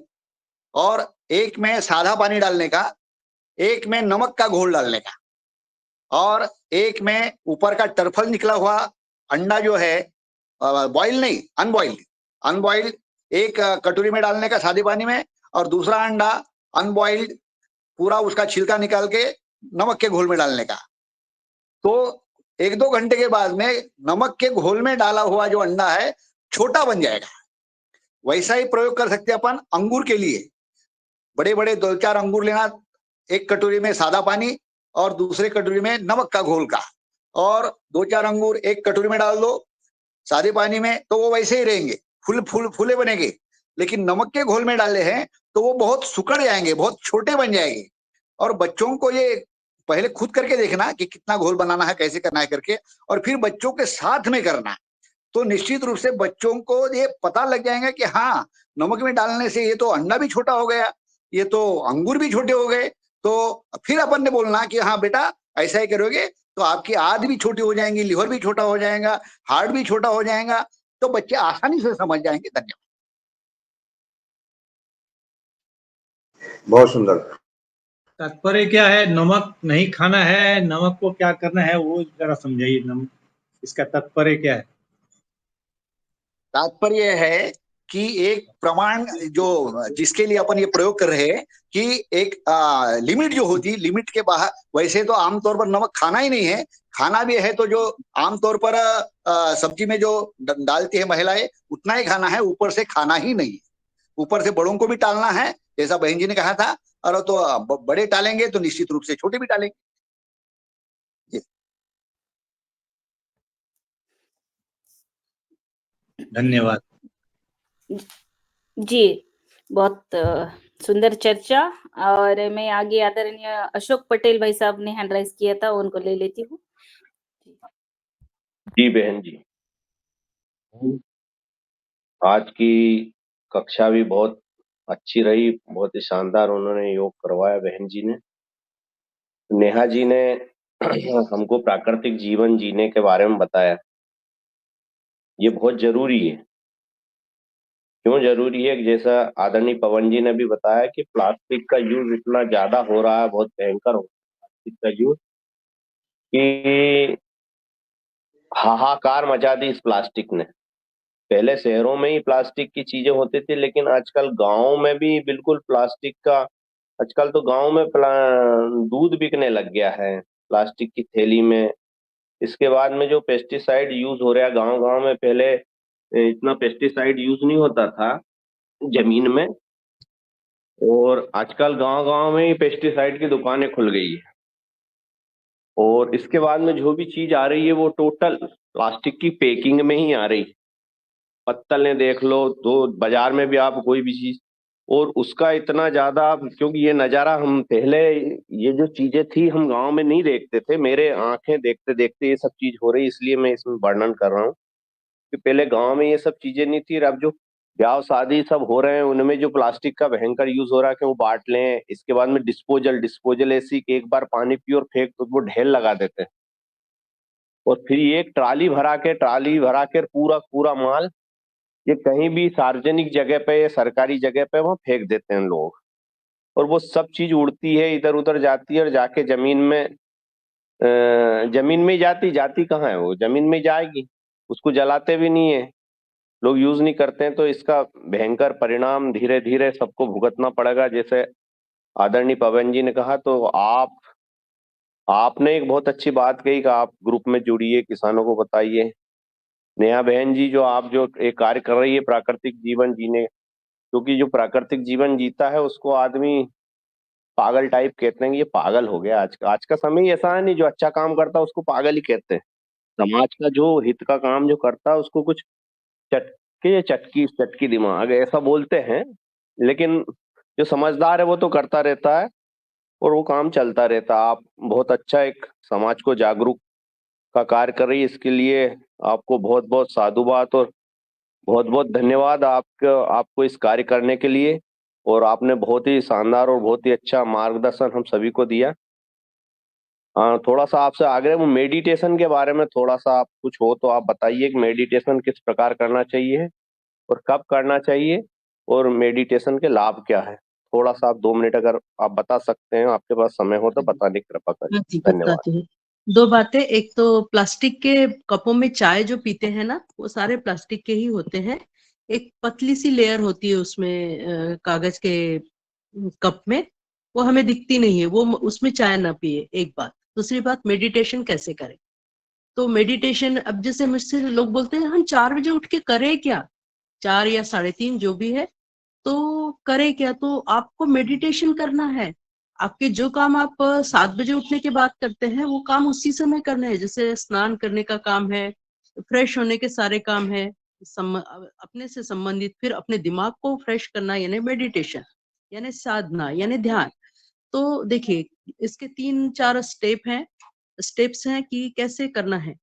और एक में सादा पानी डालने का, एक में नमक का घोल डालने का और एक में ऊपर का टर्फल निकला हुआ अंडा जो है बॉइल नहीं अनबॉइल्ड, अनबॉइल्ड एक कटोरी में डालने का सादे पानी में और दूसरा अंडा अनबॉइल्ड पूरा उसका छिलका निकाल के नमक के घोल में डालने का। तो 1-2 घंटे के बाद में नमक के घोल में डाला हुआ जो अंडा है छोटा बन जाएगा। वैसा ही प्रयोग कर सकते हैं अपन अंगूर के लिए। बड़े बड़े 2-4 अंगूर लेना, एक कटोरी में सादा पानी और दूसरे कटोरी में नमक का घोल का और 2-4 अंगूर एक कटोरी में डाल दो सादे पानी में तो वो वैसे ही रहेंगे, फूले बनेंगे। लेकिन नमक के घोल में डाले हैं तो वो बहुत सुकड़ जाएंगे, बहुत छोटे बन जाएंगे। और बच्चों को ये पहले खुद करके देखना कि कितना घोल बनाना है, कैसे करना है करके, और फिर बच्चों के साथ में करना तो निश्चित रूप से बच्चों को ये पता लग जाएगा कि हाँ, नमक में डालने से ये तो अंडा भी छोटा हो गया, ये तो अंगूर भी छोटे हो गए। तो फिर अपन ने बोलना कि हाँ बेटा, ऐसा ही करोगे तो आपकी आंत भी छोटी हो जाएंगी, लिवर भी छोटा हो जाएगा, हार्ट भी छोटा हो जाएगा, तो बच्चे आसानी से समझ जाएंगे। धन्यवाद। बहुत सुंदर। तात्पर्य क्या है, नमक नहीं खाना है, नमक को क्या करना है वो जरा समझाइए। नमक, इसका तात्पर्य क्या है? तात्पर्य है कि एक प्रमाण जो जिसके लिए अपन ये प्रयोग कर रहे हैं कि एक लिमिट जो होती, लिमिट के बाहर, वैसे तो आमतौर पर नमक खाना ही नहीं है, खाना भी है तो जो आमतौर पर सब्जी में जो डालती है महिलाएं उतना ही खाना है, ऊपर से खाना ही नहीं है। ऊपर से बड़ों को भी टालना है, जैसा बहन जी ने कहा था, और तो बड़े टालेंगे तो निश्चित रूप से छोटे भी टालेंगे। धन्यवाद जी, बहुत सुंदर चर्चा। और मैं आगे आदरणीय अशोक पटेल भाई साहब ने हैंड राइज किया था, उनको ले लेती हूँ। जी बहन जी, आज की कक्षा भी बहुत अच्छी रही, बहुत ही शानदार उन्होंने योग करवाया बहन जी ने। नेहा जी ने हमको प्राकृतिक जीवन जीने के बारे में बताया। ये बहुत जरूरी है। क्यों जरूरी है? जैसा आदरणीय पवन जी ने भी बताया कि प्लास्टिक का यूज इतना ज्यादा हो रहा है, बहुत भयंकर हो रहा है प्लास्टिक का यूज, कि हाहाकार मचा दी इस प्लास्टिक ने। पहले शहरों में ही प्लास्टिक की चीजें होती थी, लेकिन आजकल गांव में भी बिल्कुल प्लास्टिक का, आजकल तो गांव में दूध बिकने लग गया है प्लास्टिक की थैली में। इसके बाद में जो पेस्टिसाइड यूज हो रहा है गांव गांव में, पहले इतना पेस्टिसाइड यूज नहीं होता था जमीन में, और आजकल गांव गांव में ही पेस्टिसाइड की दुकानें खुल गई है। और इसके बाद में जो भी चीज आ रही है वो टोटल प्लास्टिक की पैकिंग में ही आ रही है। पत्तलें देख लो तो बाजार में भी आप कोई भी चीज, और उसका इतना ज्यादा, क्योंकि ये नजारा हम पहले, ये जो चीजें थी हम गांव में नहीं देखते थे। मेरे आंखें देखते देखते ये सब चीज हो रही, इसलिए मैं इसमें वर्णन कर रहा हूँ कि पहले गांव में ये सब चीजें नहीं थी। और अब जो ब्याह शादी सब हो रहे हैं उनमें जो प्लास्टिक का भयंकर यूज हो रहा है कि वो बांट लें। इसके बाद में डिस्पोजल ऐसी कि एक बार पानी पियो और फेंक तो वो ढेर लगा देते हैं, और फिर ये एक ट्राली भरा के पूरा पूरा माल ये कहीं भी सार्वजनिक जगह पे या सरकारी जगह पे वहां फेंक देते हैं लोग। और वो सब चीज उड़ती है, इधर उधर जाती है और जाके जमीन में ही जाती कहाँ है? वो जमीन में जाएगी। उसको जलाते भी नहीं है लोग, यूज नहीं करते हैं। तो इसका भयंकर परिणाम धीरे धीरे सबको भुगतना पड़ेगा। जैसे आदरणीय पवन जी ने कहा, तो आपने एक बहुत अच्छी बात कही कि आप ग्रुप में जुड़िए, किसानों को बताइए। नेहा बहन जी, जो आप जो एक कार्य कर रही है प्राकृतिक जीवन जीने, क्योंकि जो प्राकृतिक जीवन जीता है उसको आदमी पागल टाइप कहते हैं कि ये पागल हो गया। आज का समय ही ऐसा है, नहीं जो अच्छा काम करता है उसको पागल ही कहते हैं। समाज का जो हित का काम जो करता है उसको कुछ चटके चटकी दिमाग ऐसा बोलते हैं। लेकिन जो समझदार है वो तो करता रहता है और वो काम चलता रहता है। आप बहुत अच्छा एक समाज को जागरूक का कार्य कर रही है, इसके लिए आपको बहुत बहुत साधुवाद और बहुत बहुत धन्यवाद आपको इस कार्य करने के लिए। और आपने बहुत ही शानदार और बहुत ही अच्छा मार्गदर्शन हम सभी को दिया। थोड़ा सा आपसे आग्रह, वो मेडिटेशन के बारे में थोड़ा सा आप कुछ हो तो आप बताइए कि मेडिटेशन किस प्रकार करना चाहिए और कब करना चाहिए, और मेडिटेशन के लाभ क्या है। थोड़ा सा आप 2 मिनट अगर आप बता सकते हैं, आपके पास समय हो तो बताने की कृपा करें। धन्यवाद। बताती हूँ। 2 बातें। एक तो प्लास्टिक के कपों में चाय जो पीते हैं ना, वो सारे प्लास्टिक के ही होते हैं। एक पतली सी लेयर होती है उसमें कागज के कप में, वो हमें दिखती नहीं है, वो उसमें चाय ना पिए, एक बात। दूसरी बात, मेडिटेशन कैसे करें। तो मेडिटेशन, अब जैसे मुझसे लोग बोलते हैं हम 4 बजे उठ के करें क्या, 4 या 3:30 जो भी है, तो करें क्या। तो आपको मेडिटेशन करना है। आपके जो काम आप 7 बजे उठने के बाद करते हैं वो काम उसी समय करने हैं। जैसे स्नान करने का काम है, फ्रेश होने के सारे काम है, अपने से संबंधित, फिर अपने दिमाग को फ्रेश करना यानी मेडिटेशन, यानी साधना, यानी ध्यान। तो देखिए, इसके 3-4 स्टेप्स हैं कि कैसे करना है।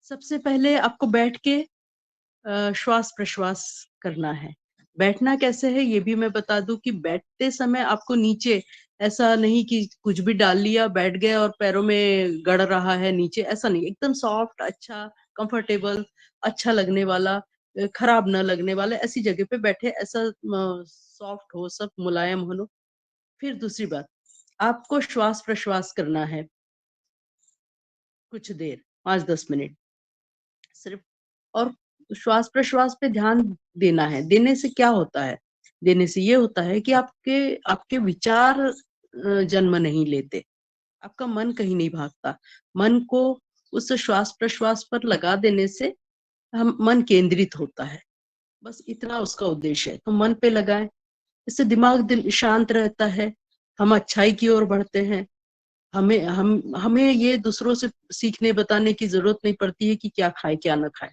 सबसे पहले आपको बैठ के श्वास प्रश्वास करना है। बैठना कैसे है ये भी मैं बता दूं कि बैठते समय आपको नीचे ऐसा नहीं कि कुछ भी डाल लिया, बैठ गए और पैरों में गड़ रहा है नीचे, ऐसा नहीं। एकदम सॉफ्ट, अच्छा, कंफर्टेबल, अच्छा लगने वाला, खराब ना लगने वाला ऐसी जगह पे बैठे, ऐसा सॉफ्ट हो, सब मुलायम हो। फिर दूसरी बात, आपको श्वास प्रश्वास करना है कुछ देर, 5-10 मिनट सिर्फ। और श्वास प्रश्वास पे ध्यान देना है। देने से क्या होता है? देने से ये होता है कि आपके विचार जन्म नहीं लेते, आपका मन कहीं नहीं भागता। मन को उस श्वास प्रश्वास पर लगा देने से हम मन केंद्रित होता है, बस इतना उसका उद्देश्य है। तो मन पे लगाएं, इससे दिमाग दिल शांत रहता है, हम अच्छाई की ओर बढ़ते हैं। हमें ये दूसरों से सीखने बताने की जरूरत नहीं पड़ती है कि क्या खाए क्या ना खाए,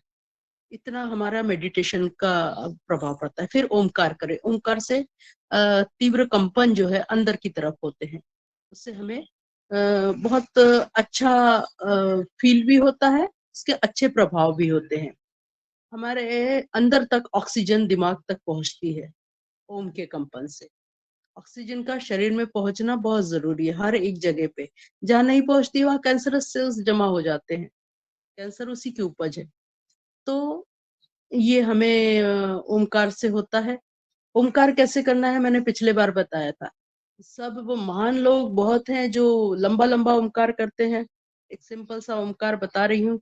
इतना हमारा मेडिटेशन का प्रभाव पड़ता है। फिर ओमकार करें। ओमकार से तीव्र कंपन जो है अंदर की तरफ होते हैं, उससे हमें बहुत अच्छा फील भी होता है, उसके अच्छे प्रभाव भी होते हैं। हमारे अंदर तक ऑक्सीजन दिमाग तक पहुंचती है ओम के कंपन से। ऑक्सीजन का शरीर में पहुंचना बहुत जरूरी है हर एक जगह पे। जहाँ नहीं पहुंचती वहां कैंसरस सेल्स जमा हो जाते हैं, कैंसर उसी की उपज है। तो ये हमें ओमकार से होता है। ओमकार कैसे करना है मैंने पिछले बार बताया था। सब वो महान लोग बहुत हैं जो लंबा लंबा ओमकार करते हैं। एक सिंपल सा ओमकार बता रही हूँ।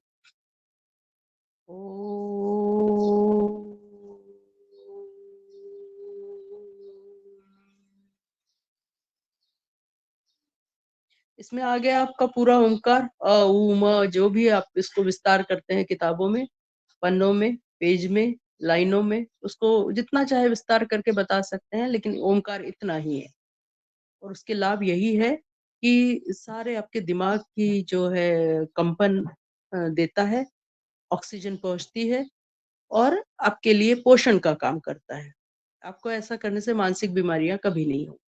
इसमें आ गया आपका पूरा ओमकार। अ उ म, जो भी आप इसको विस्तार करते हैं किताबों में, पन्नों में, पेज में, लाइनों में, उसको जितना चाहे विस्तार करके बता सकते हैं, लेकिन ओमकार इतना ही है। और उसके लाभ यही है कि सारे आपके दिमाग की जो है कंपन देता है, ऑक्सीजन पहुंचती है और आपके लिए पोषण का काम करता है। आपको ऐसा करने से मानसिक बीमारियां कभी नहीं हो,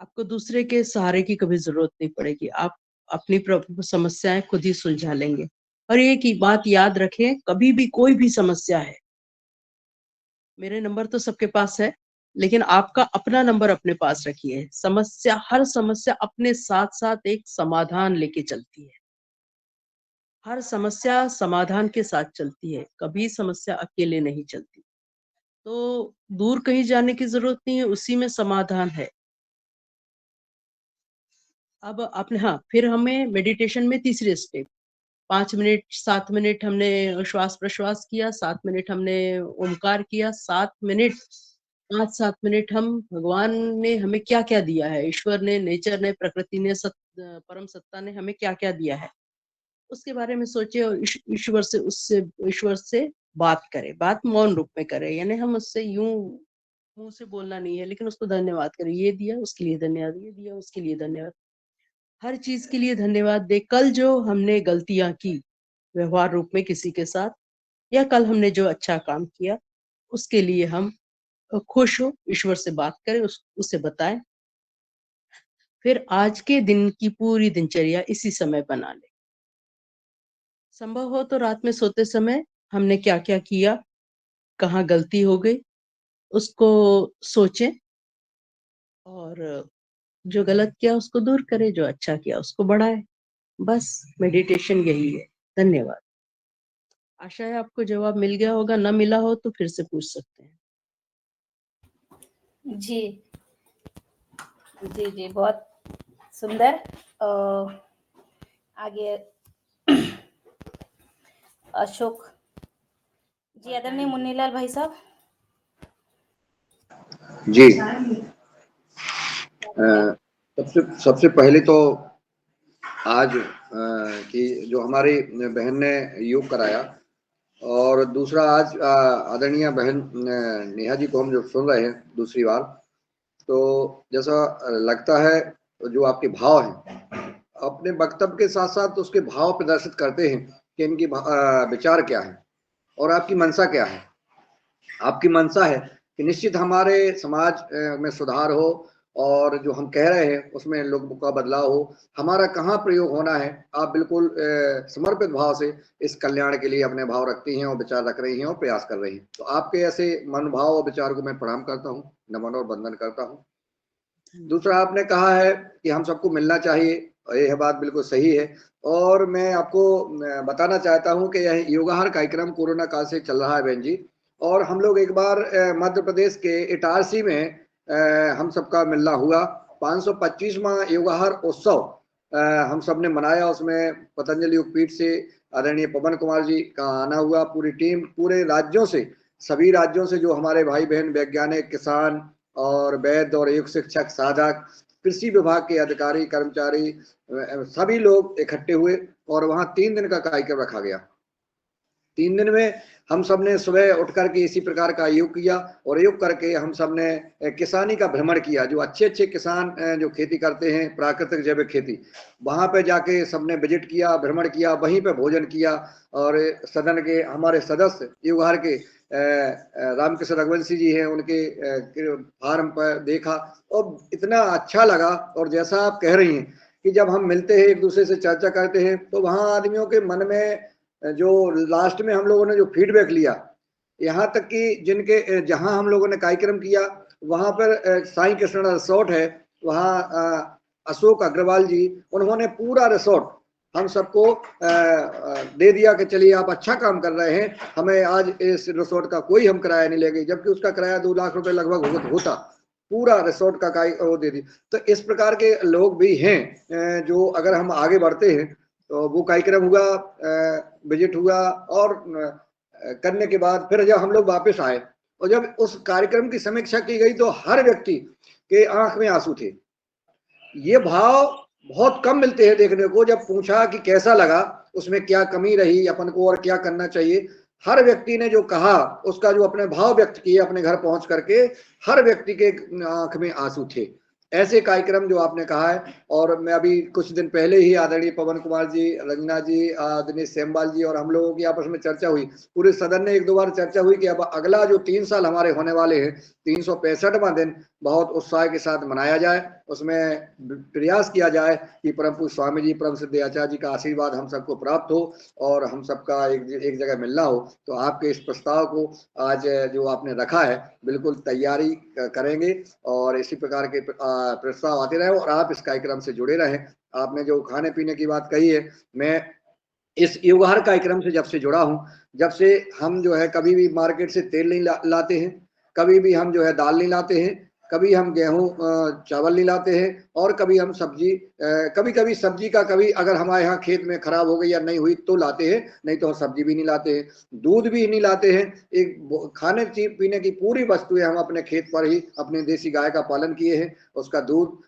आपको दूसरे के सहारे की कभी जरूरत नहीं पड़ेगी। आप अपनी समस्याएं खुद ही सुलझा लेंगे। और एक ही बात याद रखें, कभी भी कोई भी समस्या है, मेरे नंबर तो सबके पास है, लेकिन आपका अपना नंबर अपने पास रखिए। हर समस्या अपने साथ साथ एक समाधान लेके चलती है। हर समस्या समाधान के साथ चलती है, कभी समस्या अकेले नहीं चलती। तो दूर कहीं जाने की जरूरत नहीं है, उसी में समाधान है। अब आपने, हाँ, फिर हमें मेडिटेशन में तीसरे स्टेप, 5 मिनट 7 मिनट हमने श्वास प्रश्वास किया, 7 मिनट हमने ओमकार किया, 7 मिनट 5-7 मिनट हम भगवान ने हमें क्या क्या दिया है, ईश्वर ने, नेचर ने, प्रकृति ने, परम सत्ता ने हमें क्या क्या दिया है, उसके बारे में सोचे और ईश्वर से बात करें। बात मौन रूप में करें, यानी हम उससे यूं मुंह से बोलना नहीं है, लेकिन उसको धन्यवाद करें। ये दिया उसके लिए धन्यवाद, ये दिया उसके लिए धन्यवाद, हर चीज के लिए धन्यवाद दे। कल जो हमने गलतियां की व्यवहार रूप में किसी के साथ, या कल हमने जो अच्छा काम किया उसके लिए हम खुश हो, ईश्वर से बात करें, उसे बताएं। फिर आज के दिन की पूरी दिनचर्या इसी समय बना ले। संभव हो तो रात में सोते समय हमने क्या क्या किया, कहाँ गलती हो गई, उसको सोचें और जो गलत किया उसको दूर करें, जो अच्छा किया उसको बढ़ाएं। बस मेडिटेशन यही है। धन्यवाद। आशा है आपको जवाब मिल गया होगा, ना मिला हो तो फिर से पूछ सकते हैं। जी जी जी, बहुत सुंदर। आगे अशोक जी, आदरणीय मुन्नीलाल भाई साहब। जी, सबसे पहले तो आज कि जो हमारी बहन ने योग कराया, और दूसरा आज आदरणीय बहन नेहा जी को हम जो सुन रहे हैं दूसरी बार, तो जैसा लगता है जो आपके भाव हैं, अपने वक्तव्य के साथ साथ उसके भाव प्रदर्शित करते हैं कि इनकी विचार क्या है और आपकी मंशा क्या है। आपकी मंशा है कि निश्चित हमारे समाज में सुधार हो और जो हम कह रहे हैं उसमें लोगों का बदलाव हो, हमारा कहाँ प्रयोग होना है, आप बिल्कुल समर्पित भाव से इस कल्याण के लिए अपने भाव रखती हैं और विचार रख रही हैं और प्रयास कर रही हैं। तो आपके ऐसे मनोभाव और विचार को मैं प्रणाम करता हूँ, नमन और वंदन करता हूँ। दूसरा, आपने कहा है कि हम सबको मिलना चाहिए, यह बात बिल्कुल सही है। और मैं आपको बताना चाहता हूं कि यह योगाहार कार्यक्रम कोरोना काल से चल रहा है बहन जी, और हम लोग एक बार मध्य प्रदेश के इटारसी में हम सबका मिलना हुआ। 525वां योगाहार उत्सव हम सब ने मनाया। उसमें पतंजलि योगपीठ से आदरणीय पवन कुमार जी का आना हुआ, पूरी टीम, पूरे राज्यों से, सभी राज्यों से जो हमारे भाई बहन वैज्ञानिक, किसान और वैद्य और योग शिक्षक, साधक, कृषि विभाग के अधिकारी, कर्मचारी, सभी लोग इकट्ठे हुए और वहां 3 दिन का कार्यक्रम रखा गया। 3 दिन में हम सब ने सुबह उठ करके इसी प्रकार का योग किया और योग करके हम सब ने किसानी का भ्रमण किया। जो अच्छे अच्छे किसान जो खेती करते हैं, प्राकृतिक जैविक खेती, वहां पे जाके सबने विजिट किया, भ्रमण किया, वहीं पे भोजन किया। और सदन के हमारे सदस्य योगाहार के रामकृष्ण रघुवंशी जी हैं, उनके फार्म पर देखा और इतना अच्छा लगा। और जैसा आप कह रही हैं कि जब हम मिलते हैं, एक दूसरे से चर्चा करते हैं, तो वहाँ आदमियों के मन में जो लास्ट में हम लोगों ने जो फीडबैक लिया, यहाँ तक कि जिनके जहाँ हम लोगों ने कार्यक्रम किया वहाँ पर साईं कृष्ण रिसोर्ट है, वहाँ अशोक अग्रवाल जी, उन्होंने पूरा रिसोर्ट हम सबको दे दिया कि चलिए आप अच्छा काम कर रहे हैं, हमें आज इस रिसोर्ट का कोई हम किराया नहीं लेंगे, जबकि उसका किराया 2 लाख रुपए लगभग होता। पूरा रिसोर्ट का वो दे दी। तो इस प्रकार के लोग भी हैं जो अगर हम आगे बढ़ते हैं तो वो कार्यक्रम हुआ, विजिट हुआ, और करने के बाद फिर जब हम लोग वापस आए और जब उस कार्यक्रम की समीक्षा की गई तो हर व्यक्ति के आंख में आंसू थे। ये भाव बहुत कम मिलते हैं देखने को। जब पूछा कि कैसा लगा, उसमें क्या कमी रही अपन को और क्या करना चाहिए, हर व्यक्ति ने जो कहा उसका जो अपने भाव व्यक्त किए अपने घर पहुंच करके, हर व्यक्ति के आंख में आंसू थे। ऐसे कार्यक्रम जो आपने कहा है। और मैं अभी कुछ दिन पहले ही आदरणीय पवन कुमार जी, रंजना जी, आदरणीय सेमवाल जी और हम लोगों की आपस में चर्चा हुई, पूरे सदन ने 1-2 बार चर्चा हुई कि अब अगला जो 3 साल हमारे होने वाले हैं, 365वां दिन बहुत उत्साह के साथ मनाया जाए। उसमें प्रयास किया जाए कि परम पूज्य स्वामी जी, परम सिद्ध आचार्य जी का आशीर्वाद हम सबको प्राप्त हो और हम सबका एक जगह मिलना हो। तो आपके इस प्रस्ताव को आज जो आपने रखा है, बिल्कुल तैयारी करेंगे और इसी प्रकार के प्रस्ताव आते रहे और आप इस कार्यक्रम से जुड़े रहें। आपने जो खाने पीने की बात कही है, मैं इस योगाहार कार्यक्रम से जब से जुड़ा हूं, जब से हम जो है कभी भी मार्केट से तेल नहीं लाते हैं, कभी भी हम जो है दाल नहीं लाते हैं, कभी हम गेहूं चावल नहीं लाते हैं, और कभी हम सब्जी, कभी कभी सब्जी का कभी अगर हमारे यहाँ खेत में खराब हो गई या नहीं हुई तो लाते हैं, नहीं तो हम सब्जी भी नहीं लाते हैं, दूध भी नहीं लाते हैं। एक खाने पीने की पूरी वस्तुएं हम अपने खेत पर ही अपने देसी गाय का पालन किए हैं, उसका दूध,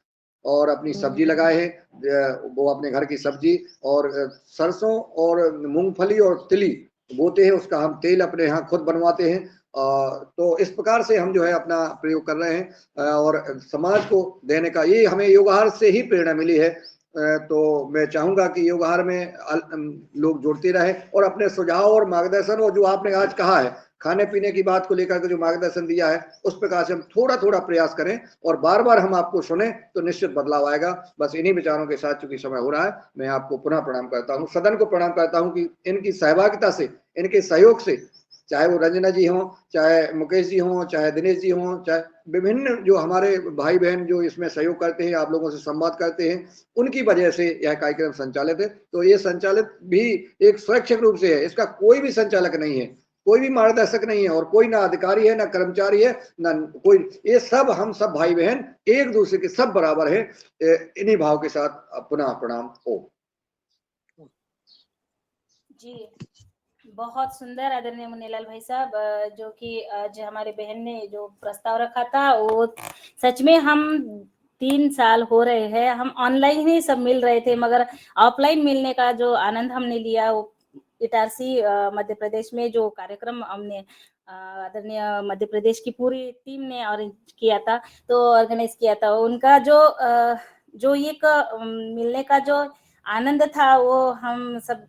और अपनी सब्जी लगाए हैं, वो अपने घर की सब्जी, और सरसों और मूंगफली और तिली बोते हैं, उसका हम तेल अपने यहाँ खुद बनवाते हैं। तो इस प्रकार से हम जो है अपना प्रयोग कर रहे हैं और समाज को देने का, ये हमें योगाहार से ही प्रेरणा मिली है। तो मैं चाहूंगा कि योगाहार में लोग जुड़ते रहे और अपने सुझाव और मार्गदर्शन, और जो आपने आज कहा है खाने पीने की बात को लेकर के जो मार्गदर्शन दिया है, उस प्रकार से हम थोड़ा थोड़ा प्रयास करें और बार बार हम आपको सुने तो निश्चित बदलाव आएगा। बस इन्हीं विचारों के साथ चूंकि समय हो रहा है, मैं आपको पुनः प्रणाम करता हूं, सदन को प्रणाम करता हूं कि इनकी सहभागिता से, इनके सहयोग से, चाहे वो रंजना जी हों, चाहे मुकेश जी हों, चाहे दिनेश जी हों, चाहे विभिन्न जो हमारे भाई बहन जो इसमें सहयोग करते हैं, आप लोगों से संवाद करते हैं, उनकी वजह से यह कार्यक्रम संचालित है। तो ये संचालित भी एक स्वैच्छिक रूप से है, इसका कोई भी संचालक नहीं है, कोई भी मार्गदर्शक नहीं है, और कोई ना अधिकारी है, ना कर्मचारी है, ना कोई, ये सब हम सब भाई बहन एक दूसरे के सब बराबर है। इन्हीं भाव के साथ पुनः प्रणाम हो जी, बहुत सुंदर आदरणीय मुन्नीलाल भाई साहब, जो कि आज हमारे बहन ने जो प्रस्ताव रखा था, वो सच में हम 3 साल हो रहे हैं, हम ऑनलाइन ही सब मिल रहे थे, मगर ऑफलाइन मिलने का जो आनंद हमने लिया, वो इटारसी मध्य प्रदेश में जो कार्यक्रम हमने आदरणीय मध्य प्रदेश की पूरी टीम ने ऑर्गेनाइज किया था, उनका जो एक मिलने का जो आनंद था वो हम सब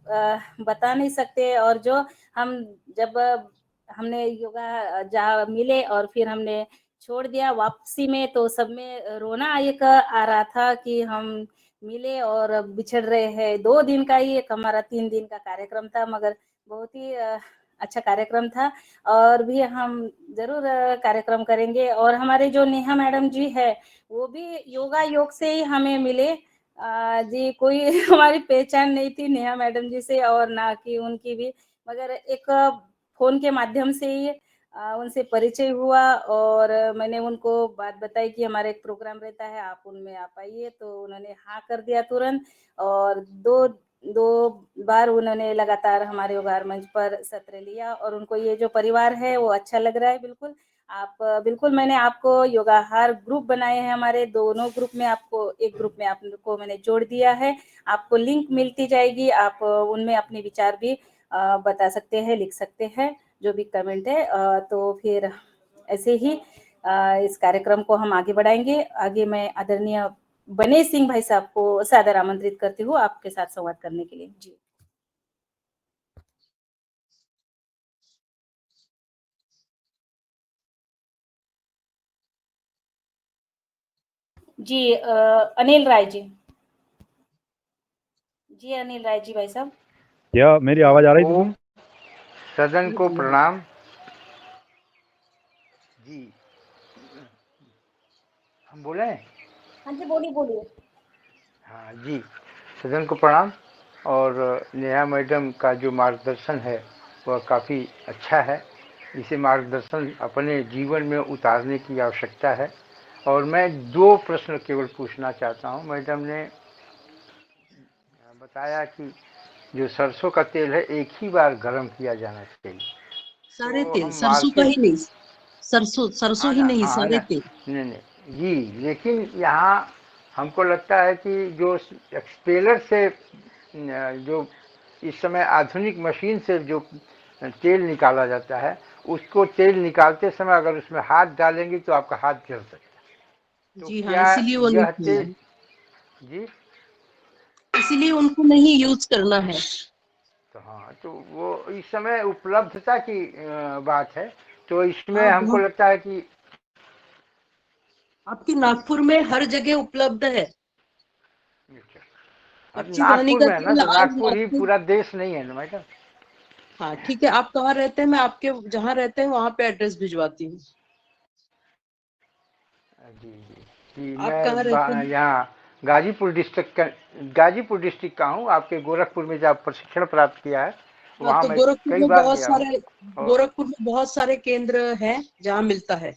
बता नहीं सकते। और जो हम जब हमने योगा जहाँ मिले और फिर हमने छोड़ दिया वापसी में, तो सब में रोना एक आ रहा था कि हम मिले और अब बिछड़ रहे हैं। 2 दिन का ही एक हमारा 3 दिन का कार्यक्रम था, मगर बहुत ही अच्छा कार्यक्रम था और भी हम ज़रूर कार्यक्रम करेंगे। और हमारे जो नेहा मैडम जी है, वो भी योगा योग से ही हमें मिले। जी कोई हमारी पहचान नहीं थी नेहा मैडम जी से और ना कि उनकी भी, मगर एक फ़ोन के माध्यम से ही उनसे परिचय हुआ और मैंने उनको बात बताई कि हमारा एक प्रोग्राम रहता है, आप उनमें आप आइए, तो उन्होंने हाँ कर दिया तुरंत। और 2 बार उन्होंने लगातार हमारे योगार मंच पर सत्र लिया और उनको ये जो परिवार है वो अच्छा लग रहा है बिल्कुल। आप बिल्कुल, मैंने आपको योगाहार ग्रुप बनाए हैं हमारे, दोनों ग्रुप में आपको एक ग्रुप में आपको मैंने जोड़ दिया है। आपको लिंक मिलती जाएगी, आप उनमें अपने विचार भी बता सकते हैं, लिख सकते हैं, जो भी कमेंट है। तो फिर ऐसे ही इस कार्यक्रम को हम आगे बढ़ाएँगे। आगे मैं आदरणीय बने सिंह भाई साहब को सादर आमंत्रित करती हूँ आपके साथ संवाद करने के लिए। जी। जी अनिल राय जी। जी अनिल राय जी भाई साहब। क्या मेरी आवाज आ रही थी? सदन को प्रणाम। जी हम बोले? हाँ जी, बोलिए बोलिए। हाँ जी, सदन को प्रणाम। और नेहा मैडम का जो मार्गदर्शन है वह काफ़ी अच्छा है। इसे मार्गदर्शन अपने जीवन में उतारने की आवश्यकता है। और मैं 2 प्रश्न केवल पूछना चाहता हूँ। मैडम ने बताया कि जो सरसों का तेल है एक ही बार गर्म किया जाना चाहिए। सारे तो तेल, हम सरसों का ही मार्केट, नहीं, सरसों हाँ ही ना, नहीं, हाँ सारे ना, तेल। नहीं नहीं जी, लेकिन यहाँ हमको लगता है कि जो एक्सपेलर से जो इस समय आधुनिक मशीन से जो तेल निकाला जाता है, उसको तेल निकालते समय अगर उसमें हाथ डालेंगे तो आपका हाथ जल सकता है। तो जी हाँ, क्या इसीलिए वो नहीं यह किया तेल, है, जी, इसीलिए उनको नहीं यूज करना है। तो हाँ, तो वो इस समय उपलब्धता की बात है। तो इसमें हाँ, हमको बहुत। लगता है कि आपकी नागपुर में हर जगह उपलब्ध है। अब कच्ची घानी नागपुर का में है ना, तेल तो आज नागपुर ही आपको। पूरा देश नहीं है ना मैडम। हाँ ठीक है, आप कहाँ रहते हैं, मैं आपके जहाँ रहते हैं वहां पे एड्रेस भिजवाती हूँ। जी जी जी, आप कहाँ रहते हैं? यहाँ गाजीपुर डिस्ट्रिक्ट का हूँ। आपके गोरखपुर में जब प्रशिक्षण प्राप्त किया है, हाँ, वहाँ तो मैं कई बार गया हूँ। और गोरखपुर में बहुत सारे केंद्र हैं जहाँ मिलता है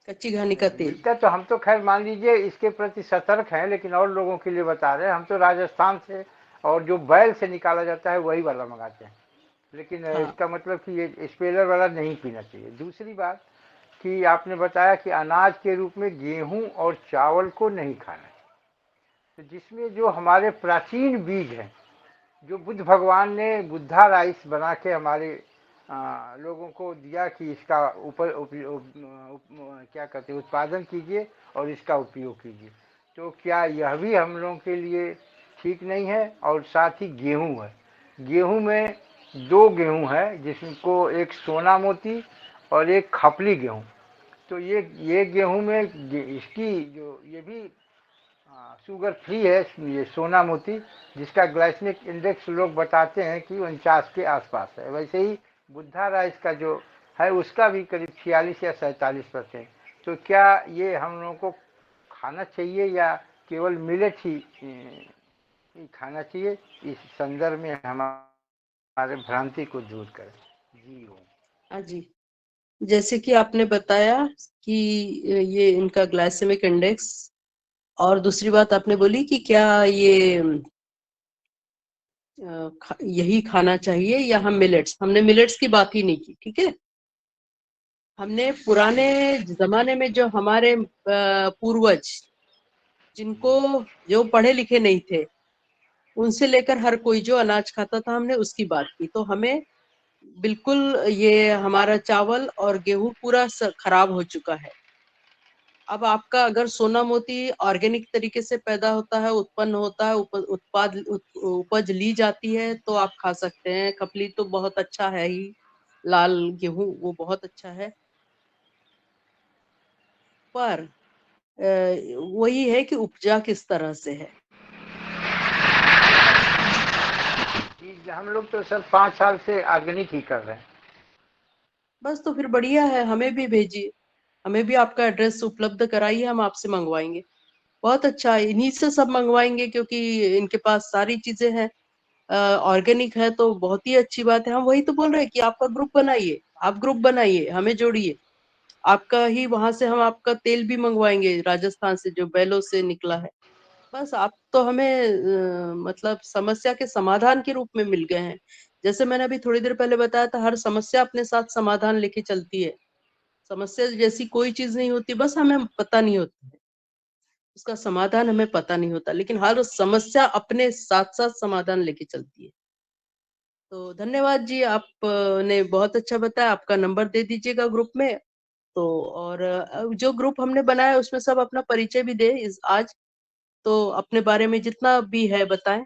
कच्ची घानी का तेल। मिलता तो, हम तो खैर मान लीजिए इसके प्रति सतर्क हैं, लेकिन और लोगों के लिए बता रहे हैं। हम तो राजस्थान से और जो बैल से निकाला जाता है वही वाला मंगाते हैं। लेकिन हाँ इसका मतलब कि ये स्पेलर वाला नहीं पीना चाहिए। दूसरी बात कि आपने बताया कि अनाज के रूप में गेहूं और चावल को नहीं खाना है, तो जिसमें जो हमारे प्राचीन बीज हैं, जो बुद्ध भगवान ने बुद्धा राइस बना के हमारे लोगों को दिया कि इसका क्या कहते हैं, उत्पादन कीजिए और इसका उपयोग कीजिए। तो क्या यह भी हम लोगों के लिए ठीक नहीं है? और साथ ही गेहूं है, गेहूं में 2 गेहूं है, जिसको एक सोना मोती और एक खपली गेहूं। तो ये गेहूं में इसकी जो ये भी शुगर फ्री है, ये सोना मोती, जिसका ग्लाइसेमिक इंडेक्स लोग बताते हैं कि 49 के आसपास है। वैसे ही बुद्धा राइस का जो है उसका भी करीब 46 या 47%। तो क्या ये हम लोगों को खाना चाहिए या केवल मिलेट ही खाना चाहिए? इस संदर्भ में हमारे भ्रांति को दूर करें। जी हो। हाँ जी, जैसे कि आपने बताया कि ये इनका ग्लाइसेमिक इंडेक्स, और दूसरी बात आपने बोली कि क्या ये यही खाना चाहिए या हम मिलेट्स, हमने मिलेट्स की बात ही नहीं की, ठीक है। हमने पुराने जमाने में जो हमारे पूर्वज, जिनको जो पढ़े लिखे नहीं थे, उनसे लेकर हर कोई जो अनाज खाता था, हमने उसकी बात की। तो हमें बिल्कुल ये हमारा चावल और गेहूं पूरा खराब हो चुका है। अब आपका अगर सोना मोती ऑर्गेनिक तरीके से पैदा होता है, उत्पन्न होता है, उपज ली जाती है, तो आप खा सकते हैं। खपली तो बहुत अच्छा है ही, लाल गेहूं वो बहुत अच्छा है। पर वही है कि उपजा किस तरह से है। हम लोग तो सर 5 साल से ऑर्गेनिक ही कर रहे हैं। बस तो फिर बढ़िया है, हमें भी भेजिए, हमें भी आपका एड्रेस उपलब्ध कराइए, हम आपसे मंगवाएंगे। बहुत अच्छा है, इन्हीं से सब मंगवाएंगे क्योंकि इनके पास सारी चीजें हैं, ऑर्गेनिक है तो बहुत ही अच्छी बात है। हम वही तो बोल रहे हैं कि आपका ग्रुप बनाइए, आप ग्रुप बनाइए, हमें जोड़िए, आपका ही वहां से हम आपका तेल भी मंगवाएंगे राजस्थान से जो बैलों से निकला है। बस आप तो हमें मतलब समस्या के समाधान के रूप में मिल गए हैं। जैसे मैंने अभी थोड़ी देर पहले बताया था, हर समस्या अपने साथ समाधान लेके चलती है। समस्या जैसी कोई चीज नहीं होती, बस हमें पता नहीं होता है उसका समाधान, हमें पता नहीं होता, लेकिन हर समस्या अपने साथ साथ समाधान लेके चलती है। तो धन्यवाद जी, आप ने बहुत अच्छा बताया। आपका नंबर दे दीजिएगा ग्रुप में। तो और जो ग्रुप हमने बनाया उसमें सब अपना परिचय भी दे आज, तो अपने बारे में जितना भी है बताएं,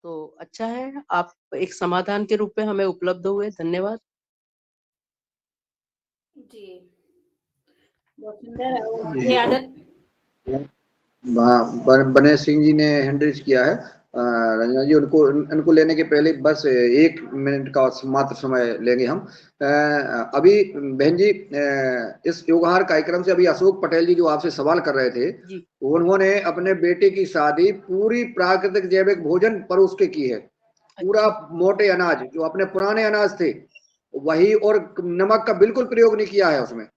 तो अच्छा है। आप एक समाधान के रूप में हमें उपलब्ध हुए, धन्यवाद जी, बहुत सुंदर। और जी ये आदत बने सिंह जी ने हैंड रेज किया है। रंजना जी, उनको लेने के पहले बस 1 मिनट का मात्र समय लेंगे हम। अभी बहन जी, इस योगाहार कार्यक्रम से अभी अशोक पटेल जी जो आपसे सवाल कर रहे थे, जी। उन्होंने अपने बेटे की शादी पूरी प्राकृतिक जैविक भोजन परोस के की है। पूरा मोटे अनाज जो अपने पुराने अनाज थे वही, और नमक का बिल्कुल प्रयोग नहीं किया है उसमें।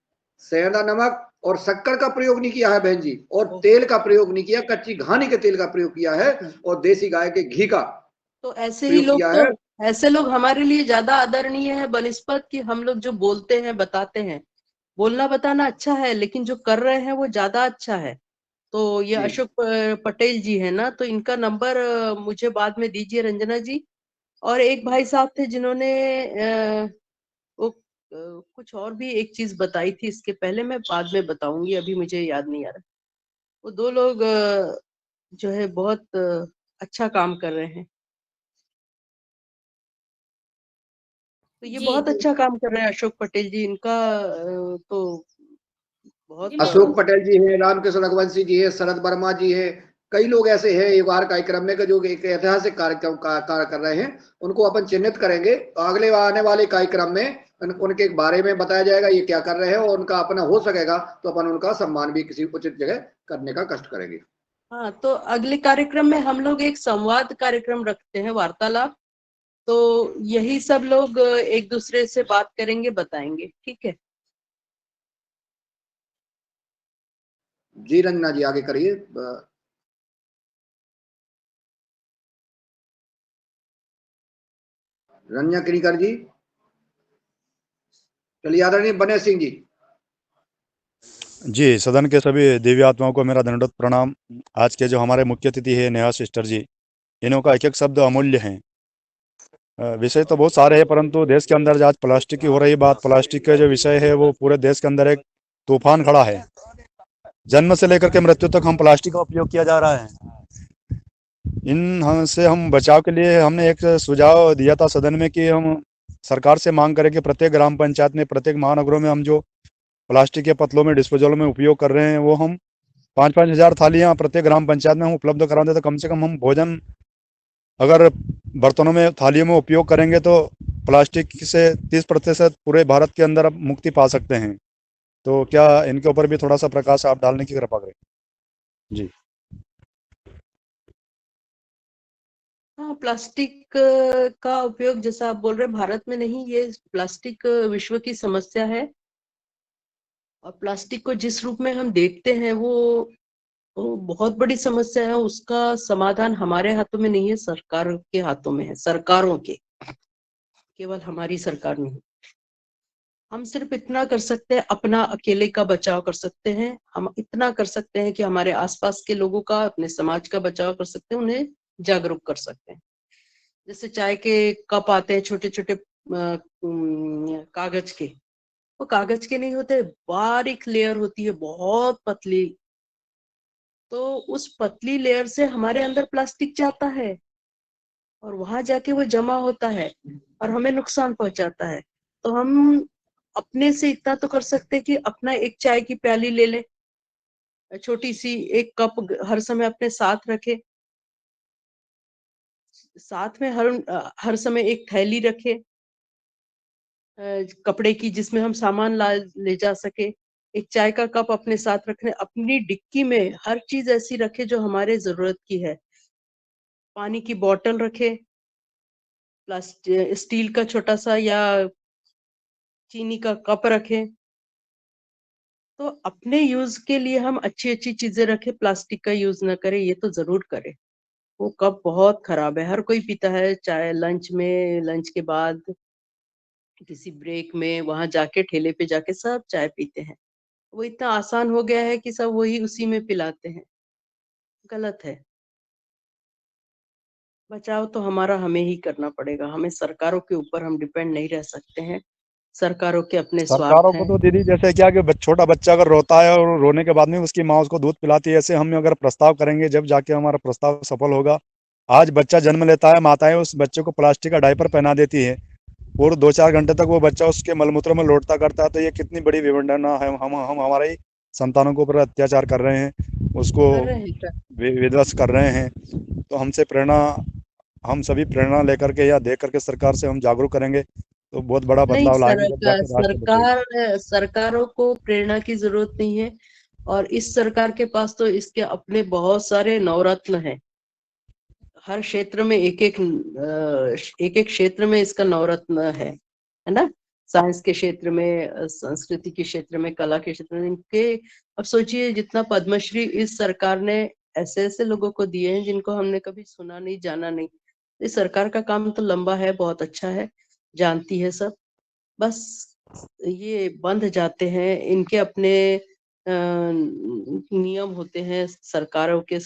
सेंधा नमक और शक्कर का प्रयोग नहीं किया है बहन जी, और तेल का प्रयोग नहीं किया, कच्ची घानी के तेल का प्रयोग किया है, और देसी गाय के घी का तो ऐसे ही प्रयोग लोग किया तो है। ऐसे लोग हमारे लिए ज्यादा आदरणीय है बनिस्पत कि हम लोग जो बोलते हैं बताते हैं। बोलना बताना अच्छा है, लेकिन जो कर रहे हैं वो ज्यादा अच्छा है। तो ये जी अशोक पटेल जी है ना, तो इनका नंबर मुझे बाद में दीजिए रंजना जी। और एक भाई साहब थे जिन्होंने वो कुछ और भी एक चीज बताई थी इसके पहले, मैं बाद में बताऊंगी, अभी मुझे याद नहीं आ रहा। वो 2 लोग जो है बहुत अच्छा काम कर रहे हैं। तो ये जी, बहुत जी। अच्छा काम कर रहे हैं अशोक पटेल जी, इनका तो बहुत जी, मैं अशोक पटेल जी हैं, रामकृष्ण रघुवंशी जी है, शरद वर्मा जी है, कई लोग ऐसे हैं युगार कार्यक्रम में जो एक ऐतिहासिक कार्यक्रम कार्य कर रहे हैं। उनको अपन चिन्हित करेंगे, तो अगले आने वाले कार्यक्रम में उनके बारे में बताया जाएगा ये क्या कर रहे हैं, और उनका अपना हो सकेगा तो अपन उनका सम्मान भी किसी उचित जगह करने का कष्ट करेंगे। हाँ, तो अगले कार्यक्रम में हम लोग एक संवाद कार्यक्रम रखते हैं, वार्तालाप। तो यही सब लोग एक दूसरे से बात करेंगे, बताएंगे, ठीक है। जी रंजना जी, आगे करिए। रंजना किनीकर जी, चलिए आदरणीय बने सिंह जी। जी, सदन के सभी दिव्य आत्माओं को मेरा दंडवत प्रणाम। आज के जो हमारे मुख्य अतिथि है नेहा सिस्टर जी, इन्हों का एक एक शब्द अमूल्य है। विषय तो बहुत सारे हैं, परंतु देश के अंदर आज प्लास्टिक की हो रही बात, प्लास्टिक का जो विषय है वो पूरे देश के अंदर एक तूफान खड़ा है। जन्म से लेकर के मृत्यु तक हम प्लास्टिक का उपयोग किया जा रहा है। से हम बचाव के लिए हमने एक सुझाव दिया था सदन में कि हम सरकार से मांग करें कि प्रत्येक ग्राम पंचायत में, प्रत्येक महानगरों में हम जो प्लास्टिक के पतलों में, डिस्पोजल में उपयोग कर रहे हैं, वो हम 5-5 हजार थालियां प्रत्येक ग्राम पंचायत में हम उपलब्ध करा दें, तो कम से कम हम भोजन अगर बर्तनों में, थालियों में उपयोग करेंगे तो प्लास्टिक से 30% पूरे भारत के अंदर अब मुक्ति पा सकते हैं। तो क्या इनके ऊपर भी थोड़ा सा प्रकाश आप डालने की कृपा करें जी। हाँ, प्लास्टिक का उपयोग जैसा आप बोल रहे हैं, भारत में नहीं, ये प्लास्टिक विश्व की समस्या है। और प्लास्टिक को जिस रूप में हम देखते हैं वो बहुत बड़ी समस्या है। उसका समाधान हमारे हाथों में नहीं है, सरकार के हाथों में है, सरकारों के, केवल हमारी सरकार नहीं। हम सिर्फ इतना कर सकते हैं, अपना अकेले का बचाव कर सकते हैं। हम इतना कर सकते हैं कि हमारे आसपास के लोगों का, अपने समाज का बचाव कर सकते हैं, उन्हें जागरूक कर सकते हैं। जैसे चाय के कप आते हैं छोटे छोटे कागज के, वो कागज के नहीं होते, बारीक लेयर होती है, बहुत पतली। तो उस पतली लेयर से हमारे अंदर प्लास्टिक जाता है और वहां जाके वो जमा होता है और हमें नुकसान पहुंचाता है। तो हम अपने से इतना तो कर सकते हैं कि अपना एक चाय की प्याली ले ले, छोटी सी एक कप हर समय अपने साथ रखे, साथ में हर समय एक थैली रखे कपड़े की, जिसमें हम सामान ले जा सके, एक चाय का कप अपने साथ रखने, अपनी डिक्की में हर चीज ऐसी रखे जो हमारे जरूरत की है, पानी की बोतल रखे, प्लास्टिक स्टील का छोटा सा या चीनी का कप रखे। तो अपने यूज के लिए हम अच्छी अच्छी चीजें रखें, प्लास्टिक का यूज ना करें, ये तो जरूर करें। वो कप बहुत खराब है, हर कोई पीता है चाय लंच में, लंच के बाद किसी ब्रेक में, वहां जाके ठेले पे जाके सब चाय पीते हैं। वो इतना आसान हो गया है कि सब वही उसी में पिलाते हैं, गलत है। बचाव तो हमारा हमें ही करना पड़ेगा, हमें सरकारों के ऊपर हम डिपेंड नहीं रह सकते हैं। सरकारों के अपने सरकारों स्वार्थ को हैं। तो दीदी जैसे क्या कि छोटा बच्चा अगर रोता है और रोने के बाद में उसकी माँ उसको दूध पिलाती है, ऐसे हम अगर प्रस्ताव करेंगे जब जाके हमारा प्रस्ताव सफल होगा। आज बच्चा जन्म लेता है, माताएं उस बच्चे को प्लास्टिक का डायपर पहना देती है और 2-4 घंटे तक वो बच्चा उसके मलमूत्र में लौटता करता है। तो ये कितनी बड़ी विडंबना है, हम हमारे ही संतानों के ऊपर अत्याचार कर रहे हैं, उसको कर रहे हैं क्या? विध्वंस कर रहे हैं। तो हमसे प्रेरणा, हम सभी प्रेरणा लेकर के या देख करके सरकार से हम जागरूक करेंगे तो बहुत बड़ा नहीं, बदलाव लाएंगे, जब जाके राष्ट्र बचेगी। सरकारों को प्रेरणा की जरूरत नहीं है, और इस सरकार के पास तो इसके अपने बहुत सारे नवरत्न हैं। हर क्षेत्र में एक एक क्षेत्र में इसका नवरत्न है ना? साइंस के क्षेत्र में, संस्कृति के क्षेत्र में, कला के क्षेत्र में इनके। अब सोचिए, जितना पद्मश्री इस सरकार ने ऐसे ऐसे लोगों को दिए हैं जिनको हमने कभी सुना नहीं, जाना नहीं। इस सरकार का काम तो लंबा है, बहुत अच्छा है, जानती है सब। बस ये बंध जाते हैं, इनके अपने नियम होते हैं सरकारों के,